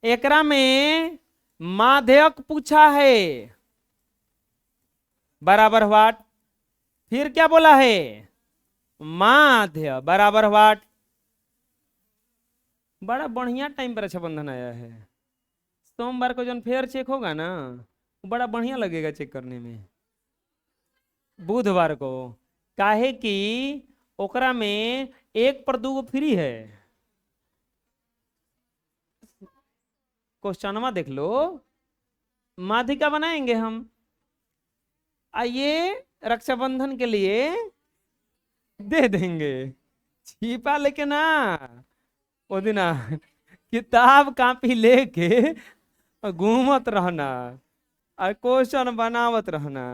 एकरा में माध्यक पूछा है बराबर व्हाट, फिर क्या बोला है? माध्य बराबर व्हाट। बड़ा बढ़िया टाइम पर रक्षाबंधन आया है। सोमवार को जब फेयर चेक होगा ना, बड़ा बढ़िया लगेगा चेक करने में। बुधवार को, काहे कि ओकरा में 1 पर 2 फ्री है। क्वेश्चनवा देख लो, माध्यिका बनाएंगे हम। आइए रक्षाबंधन के लिए दे देंगे, छिपा लेके ना वो दिन किताब कापी लेके घूमत रहना और क्वेश्चन बनावत रहना।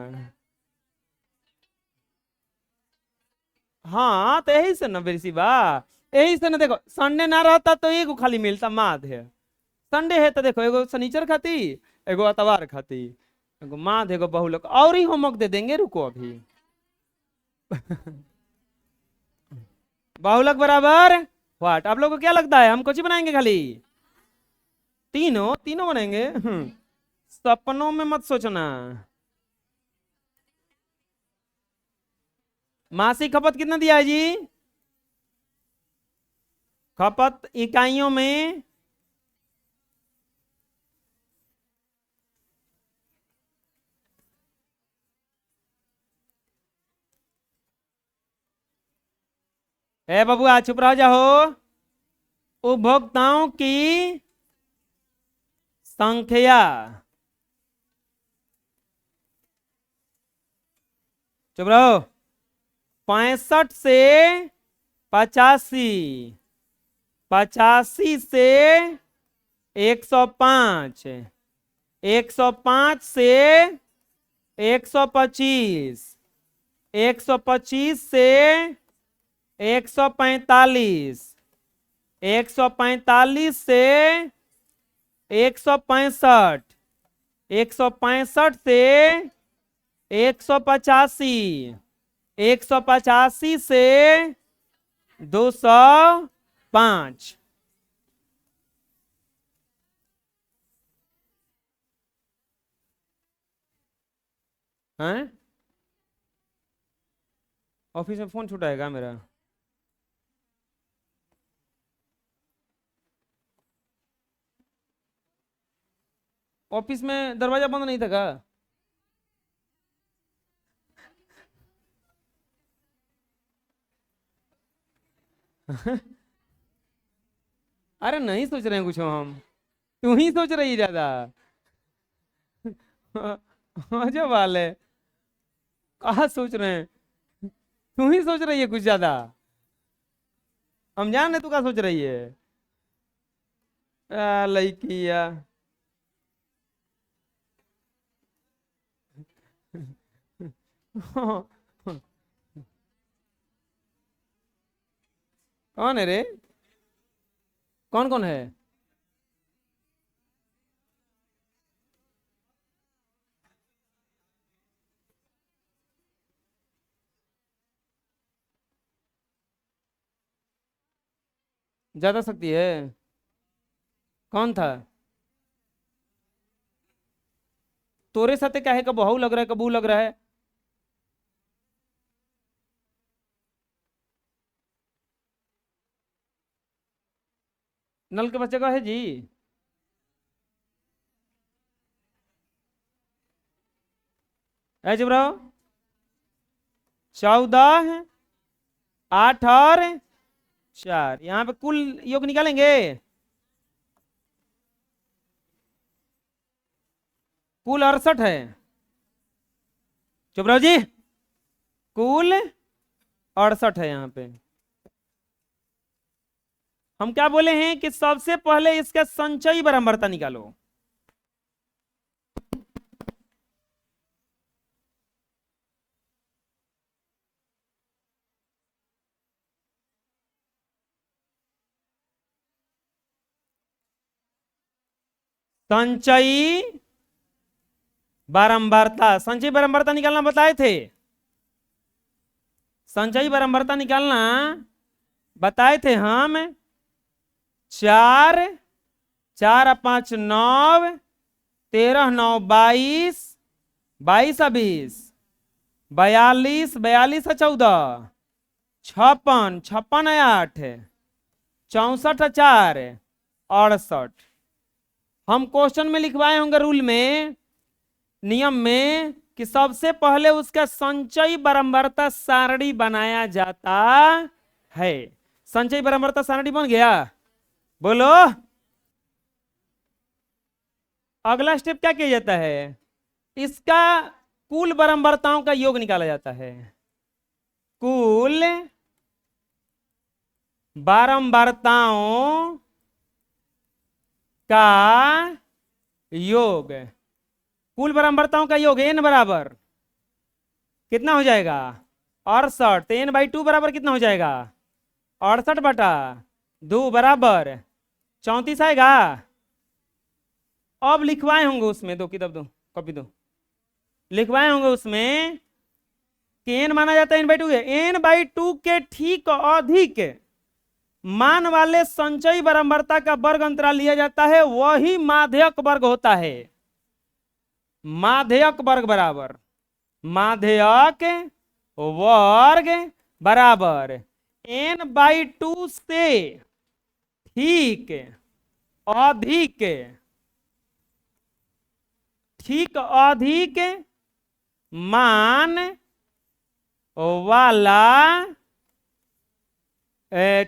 हाँ तो यही से ना बेसी बा, यही से ना। देखो संडे ना रहता तो एगो खाली मिलता माध्य। संडे है तो देखो, एगो शनिचर खाती, एगो अतवार खाती, एगो माध्य, एगो बहुलक। और ही होमवर्क दे देंगे, रुको अभी। बहुलक बराबर व्हाट? आप लोगों को क्या लगता है हम कुछ ही बनाएंगे? खाली तीनों तीनों बनाएंगे? सपनों में मत सोचना। मासिक खपत कितना दिया है जी? खपत इकाइयों में है बबुआ, चुप रह जाओ। उपभोक्ताओं की संख्या, चुप रहो। 65 से 85, 85 से 105, 105 से 125, 125 से 145, 145 से 165, 165 से 185, 185 से 205। हैं? ऑफिस में फोन छुटाएगा मेरा? ऑफिस में दरवाजा बंद नहीं था क्या? अरे नहीं सोच रहे हैं कुछ हम, तू ही सोच रही है ज्यादा। मजा वाले, कहा सोच रहे हैं, तू ही सोच रही है कुछ ज्यादा। हम जान रहे तू क्या सोच रही है। लड़किया। कौन है रे? कौन कौन है? ज्यादा शक्ति है? कौन था? तोरे साथे काहे का बहू लग रहा है, कबू लग रहा है? नल के बच्चे का है जी। है जब रहो। 14, 8 और 4, यहाँ पे कुल योग निकालेंगे। कुल 68 है। चुप रहो जी। कुल 68 है यहाँ पे। हम क्या बोले हैं कि सबसे पहले इसका संचयी बराबरता निकालो। संचयी बारंबारता, संचयी बारंबारता निकालना बताए थे। संचयी बारंबारता निकालना बताए थे हम। 4, 4 5 9, 13 9 22, 22 20, 42, 42 14, 56, 56 8, 64 4, 68। हम क्वेश्चन में लिखवाए होंगे रूल में, नियम में, कि सबसे पहले उसका संचयी बारंबारता सारणी बनाया जाता है। संचयी बारंबारता सारणी बन गया? बोलो। अगला स्टेप क्या किया जाता है? इसका कुल बारंबारताओं का योग निकाला जाता है। कुल बारंबारताओं का योग, कुल बारंबारताओं का योग n बराबर कितना हो जाएगा? 68। तो n/2 बराबर कितना हो जाएगा? 68/2 बराबर 34 आएगा। अब लिखवाए होंगे उसमें, दो किताब दो, कॉपी दो, लिखवाए होंगे उसमें कि n माना जाता है n/2 है। n/2 के ठीक अधिक मान वाले संचयी बारंबारता का वर्ग अंतराल लिया जाता है, वही माध्यक वर्ग होता है। माध्यक वर्ग बराबर माध्यक वर्ग बराबर n/2 से ठीक अधिक, ठीक अधिक मान वाला,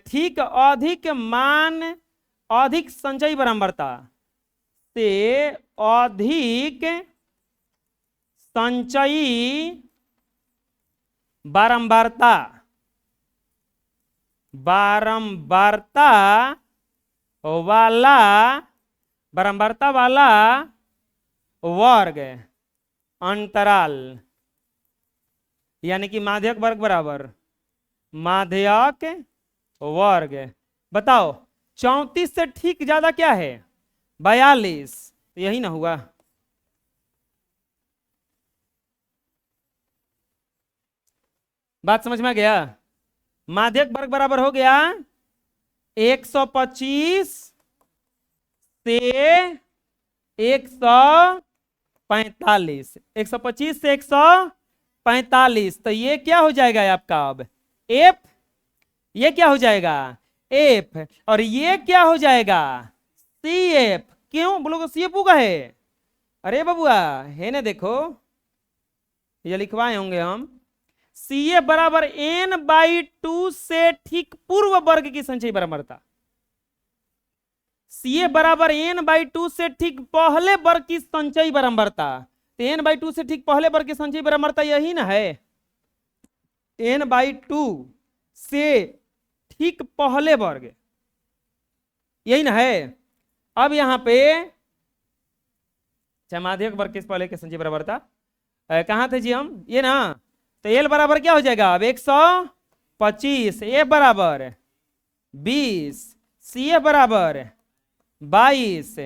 ठीक अधिक मान, अधिक संचयी बारंबारता से अधिक संचयी बारंबारता, बारंबारता वाला, बारंबारता वाला वर्ग अंतराल, यानी कि माध्यक वर्ग बराबर माध्यक वर्ग। बताओ 34 से ठीक ज्यादा क्या है? 42। तो यही ना हुआ? बात समझ में आ गया? माध्यक वर्ग बराबर हो गया 125 से 145, 125 से 145, तो ये क्या हो जाएगा आपका अब एफ, ये क्या हो जाएगा एफ, और ये क्या हो जाएगा सी एफ। क्यों बोलोगे सी एफ होगा है? अरे बबुआ है ना, देखो ये लिखवाए होंगे हम, सी एफ बराबर n/2 से ठीक पूर्व वर्ग की संचयी बराबरता। सी एफ बराबर n/2 से ठीक पहले वर्ग की संचयी बराबरता। तो n/2 से ठीक पहले वर्ग की संचयी बराबरता यही ना है, n/2 से ठीक पहले वर्ग, यही ना है। अब यहां पे माध्यक वर्ग के पहले के संचयी बराबरता कहां थे जी हम, ये ना, तो एल बराबर क्या हो जाएगा अब 125, ए बराबर 20, सी ए बराबर 22,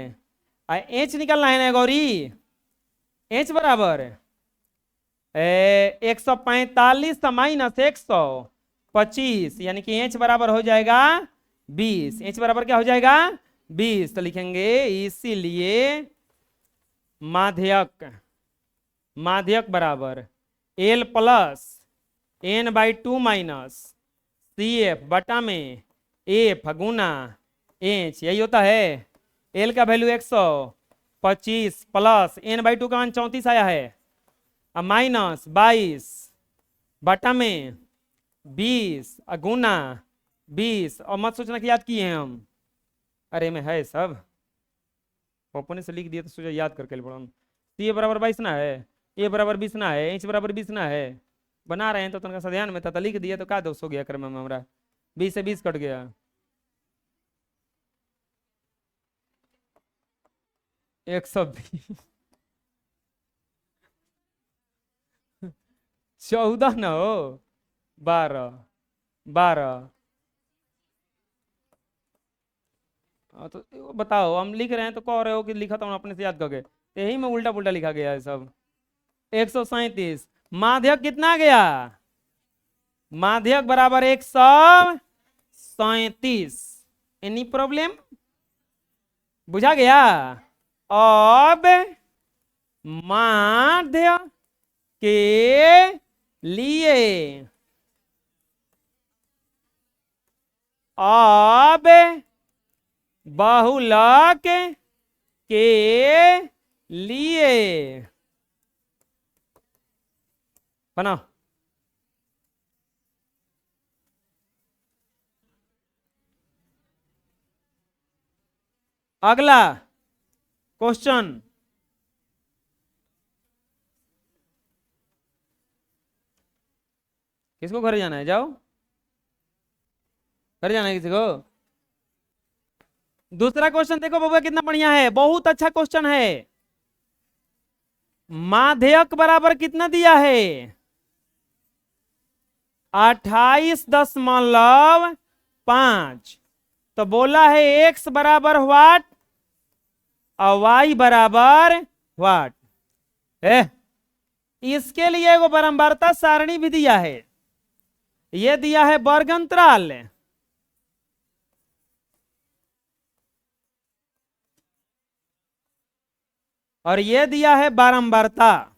एच निकलना है ना गौरी, एच बराबर 145 माइनस 125, यानी कि एच बराबर हो जाएगा 20, एच बराबर क्या हो जाएगा 20। तो लिखेंगे इसीलिए माध्यक, माध्यक बराबर L plus n/2 minus C F बटा में एफ गुना एच, यही होता है। एल का वैल्यू 125 प्लस n/2 का मान 34 आया है, अब माइनस 22 बटा में 20 गुना 20, और मत सोचना कि याद किए हैं हम, अरे में है सब अपने से लिख दिया तो सोचा याद करके पढ़ा। सी ए बराबर 22 ना है, ए बराबर 20 ना है, एच बराबर 20 ना है, बना रहे हैं तो तनका सा ध्यान में था तो लिख दिया, तो क्या दोष हो गया क्रम में हमारा, 20 से 20 कट गया, 120 14 ना हो 12, 12। तो बताओ हम लिख रहे हैं तो कह रहे हो कि लिखा तो हम अपने से याद करके, यही में उल्टा पुल्टा लिखा गया है सब। 137, माध्यक कितना गया, माध्यक बराबर 137। एनी प्रॉब्लम, बुझा गया? अब माध्य के लिए अब बहुलक के लिए बनाओ। अगला क्वेश्चन, किसको घर जाना है, जाओ घर जाना है किसी को। दूसरा क्वेश्चन देखो बाबा कितना बढ़िया है, बहुत अच्छा क्वेश्चन है। माध्यक बराबर कितना दिया है 28.5, तो बोला है x बराबर व्हाट और y बराबर व्हाट। इसके लिए एगो बारंबारता सारणी भी दिया है, ये दिया है वर्ग अंतराल, और ये दिया है बारंबारता।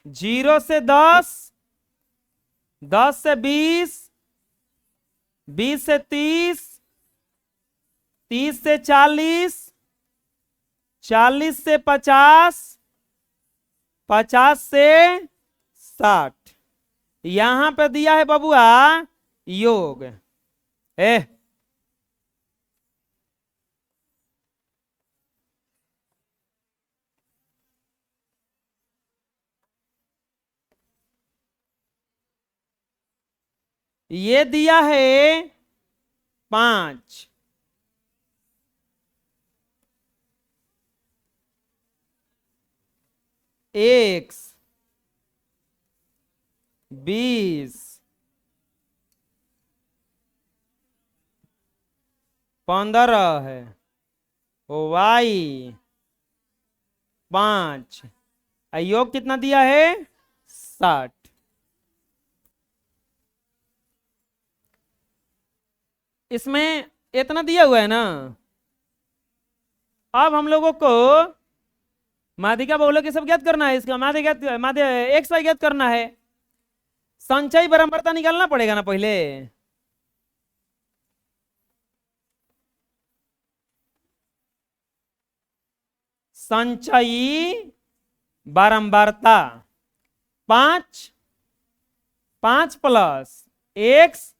0 से 10, 10 से 20, 20 से 30, 30 से 40, 40 से 50, 50 से 60। यहां पे दिया है बबुआ योग, ये दिया है 5, x 20, 15 है, y 5, योग कितना दिया है 60। इसमें इतना दिया हुआ है ना। अब हम लोगों को माध्यिका बहुलक ये सब ज्ञात करना है, इसका माध्य एक्स वाई ज्ञात करना है। संचयी बारंबारता निकालना पड़ेगा ना पहले। संचयी बारंबारता 5 5 plus X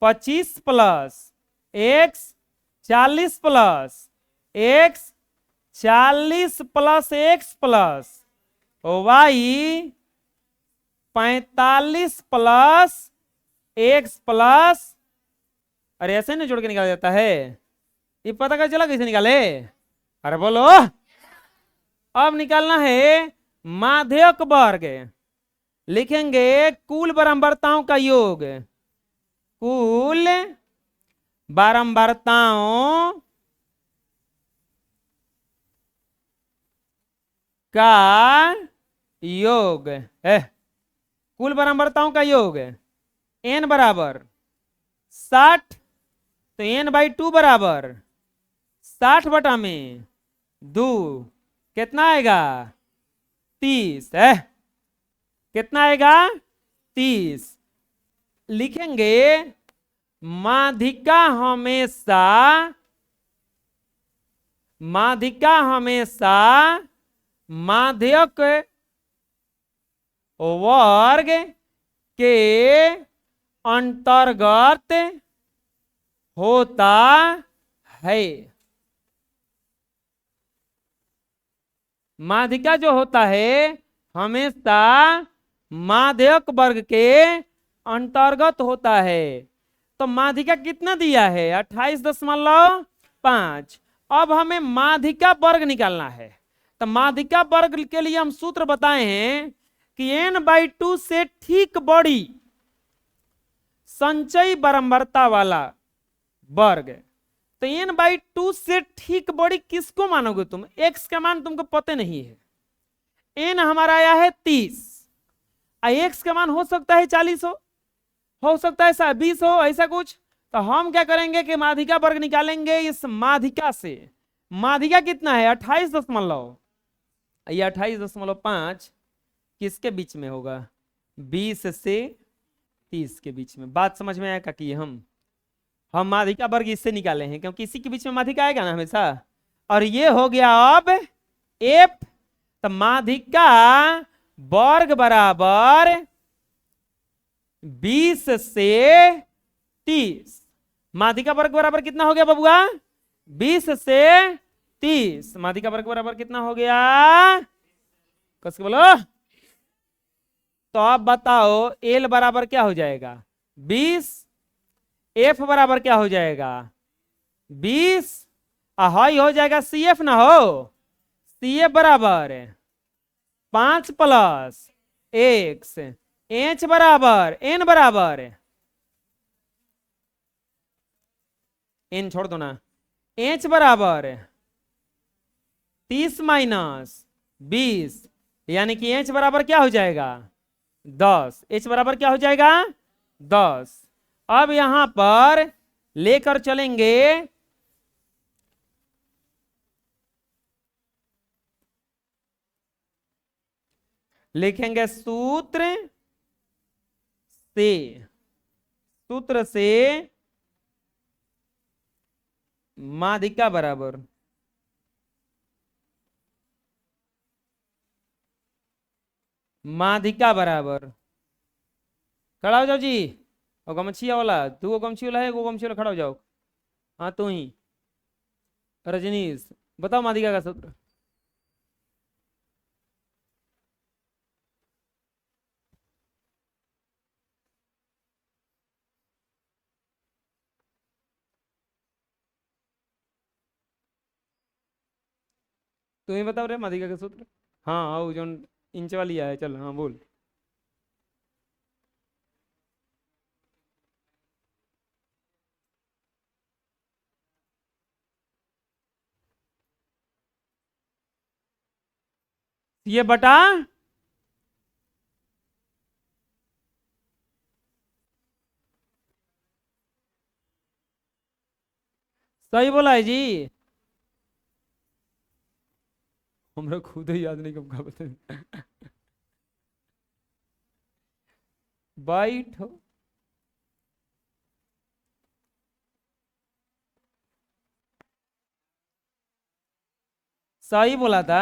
25 plus X 40 plus X 40 plus X plus Y 45 plus X plus, अरे ऐसे नहीं जोड़ के निकाला जाता है। ये पता कैसे चला कैसे निकाले? अरे बोलो। अब निकालना है माध्यक वर्ग। लिखेंगे कुल बारंबारताओं का योग। कुल बारंबारताओं का योग है। कुल बारंबारताओं का योग n बराबर 60, तो n/2 बराबर 60 बटा में 2 कितना आएगा 30 है। कितना आएगा 30। लिखेंगे माध्यिका हमेशा माध्यक वर्ग के अंतर्गत होता है। माध्यिका जो होता है हमेशा माध्यक वर्ग के अंतर्गत होता है। तो माध्यिका कितना दिया है 28.5। अब हमें माध्यिका वर्ग निकालना है। तो माध्यिका वर्ग के लिए हम सूत्र बताए हैं कि n/2 से ठीक बड़ी संचयी बारंबारता वाला वर्ग। तो n/2 से ठीक बड़ी किसको मानोगे तुम? x का मान तुमको पता नहीं है। n हमारा आया है 30, x का मान हो सकता है 40 हो सकता है 20 हो, ऐसा कुछ। तो हम क्या करेंगे कि माध्यिका वर्ग निकालेंगे इस माध्यिका से। माध्यिका कितना है 28 ये 28.5 किसके बीच में होगा 20 से 30 के बीच में। बात समझ में आएगा कि हम माध्यिका वर्ग इससे निकाले हैं क्योंकि इसी के बीच में माध्यिका आएगा ना हमेशा। और ये हो गया अब एफ। तो माध्यिका वर्ग बराबर 20 से 30। माध्यिका वर्ग बराबर कितना हो गया बबुआ 20 से 30। माध्यिका वर्ग बराबर कितना हो गया कस के बोलो। तो अब बताओ एल बराबर क्या हो जाएगा 20, एफ बराबर क्या हो जाएगा 20, हाई हो जाएगा सी एफ ना हो। सी एफ बराबर 5 प्लस एक्स, एच बराबर एन बराबर एन छोड़ दो ना, एच बराबर 30 माइनस 20, यानी कि एच बराबर क्या हो जाएगा 10। एच बराबर क्या हो जाएगा 10। अब यहां पर लेकर चलेंगे लिखेंगे सूत्र से माध्यिका बराबर खड़ा हो जाओ जी। और गमछिया वाला 2 गमछी वाला है, 1 गमछी वाला खड़ा हो जाओ। हाँ तू ही रजनीश बताओ माध्यिका का सूत्र। तू ही बताओ रे माध्यिका का सूत्र। हाँ आओ जो इंच वाली है चल हाँ बोल। ये बटा सही बोला है जी। हमरा खुद ही याद नहीं कब का बता। बैठो। सही बोला था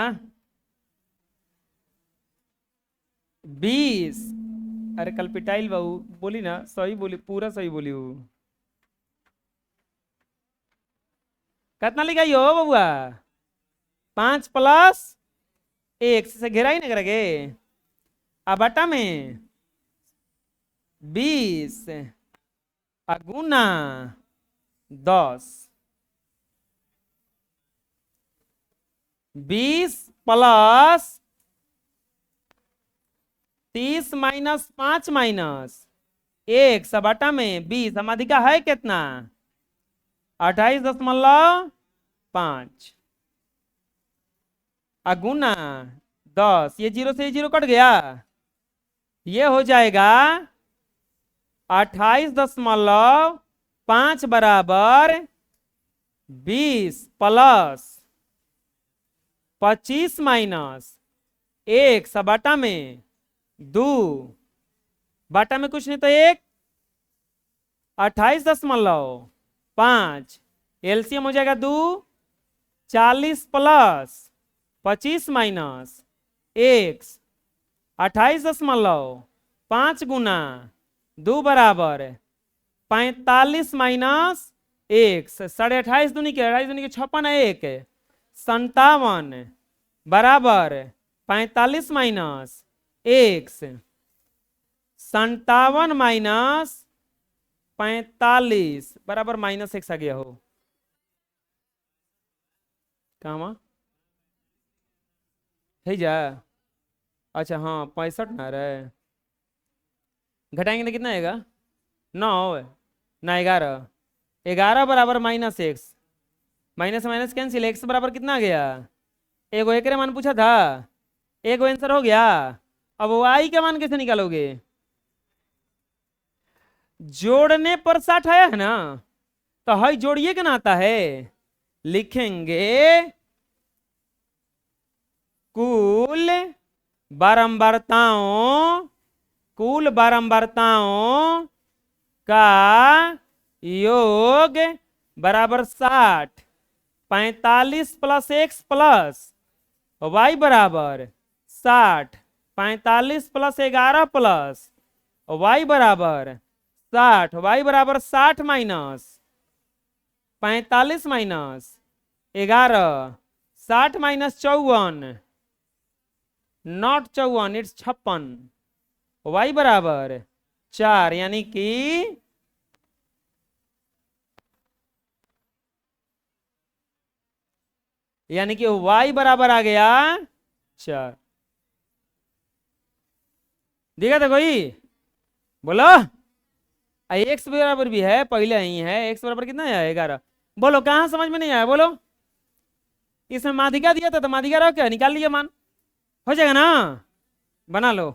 20। अरे कल पिटाइल बाबू बोली ना, सही बोली, पूरा सही बोली वो। कितना लिखाई हो बबुआ? 5+1 से घेरा ही ना करेंगे। अब बटा में 20 गुना 10। 20+30 -5 -1 सब बटा में 20। हम अधिका है कितना? 28.5 गुना 10। ये 0 से 0 कट गया। ये हो जाएगा 28.5 बराबर 20 प्लस 25 - 1 सब बाटा में 2। बाटा में कुछ नहीं तो 1। 28.5 एलसीएम हो जाएगा 2। 40 प्लस 25 - 1 28.5 गुना 2 बराबर 45 - 1 28.5 दूनी के 56 है 1 57 बराबर 45 - 1 57 - 45 बराबर -1 आ गया हो। कहाँ है जा? अच्छा हाँ 65 ना रहे। घटाएंगे तो कितना आएगा? 9 ना 11। 11 बराबर -x। Minus minus cancel. x बराबर कितना आ गया? एगो एक मान पूछा था, एगो आंसर हो गया। अब y का मान कैसे निकालोगे? जोड़ने पर 60 आया है ना, तो हई जोड़िए के ना आता है। लिखेंगे कुल बारंबारताओं का योग बराबर 60। 45 + x प्लस y बराबर 60। 45 + 11 प्लस y बराबर 60। y बराबर 60 minus 45 minus 11 60 - 54 not 54 it's 56। y बराबर 4 यानी कि y बराबर आ गया 4। देखा था कोई? बोलो। x बराबर भी है, पहले ही है। x बराबर कितना है? 11। बोलो कहाँ समझ में नहीं आया? बोलो। इसमें माध्यिका दिया था तो माध्यिका रहो क्या निकाल लिया मान। हो जाएगा ना? बना लो।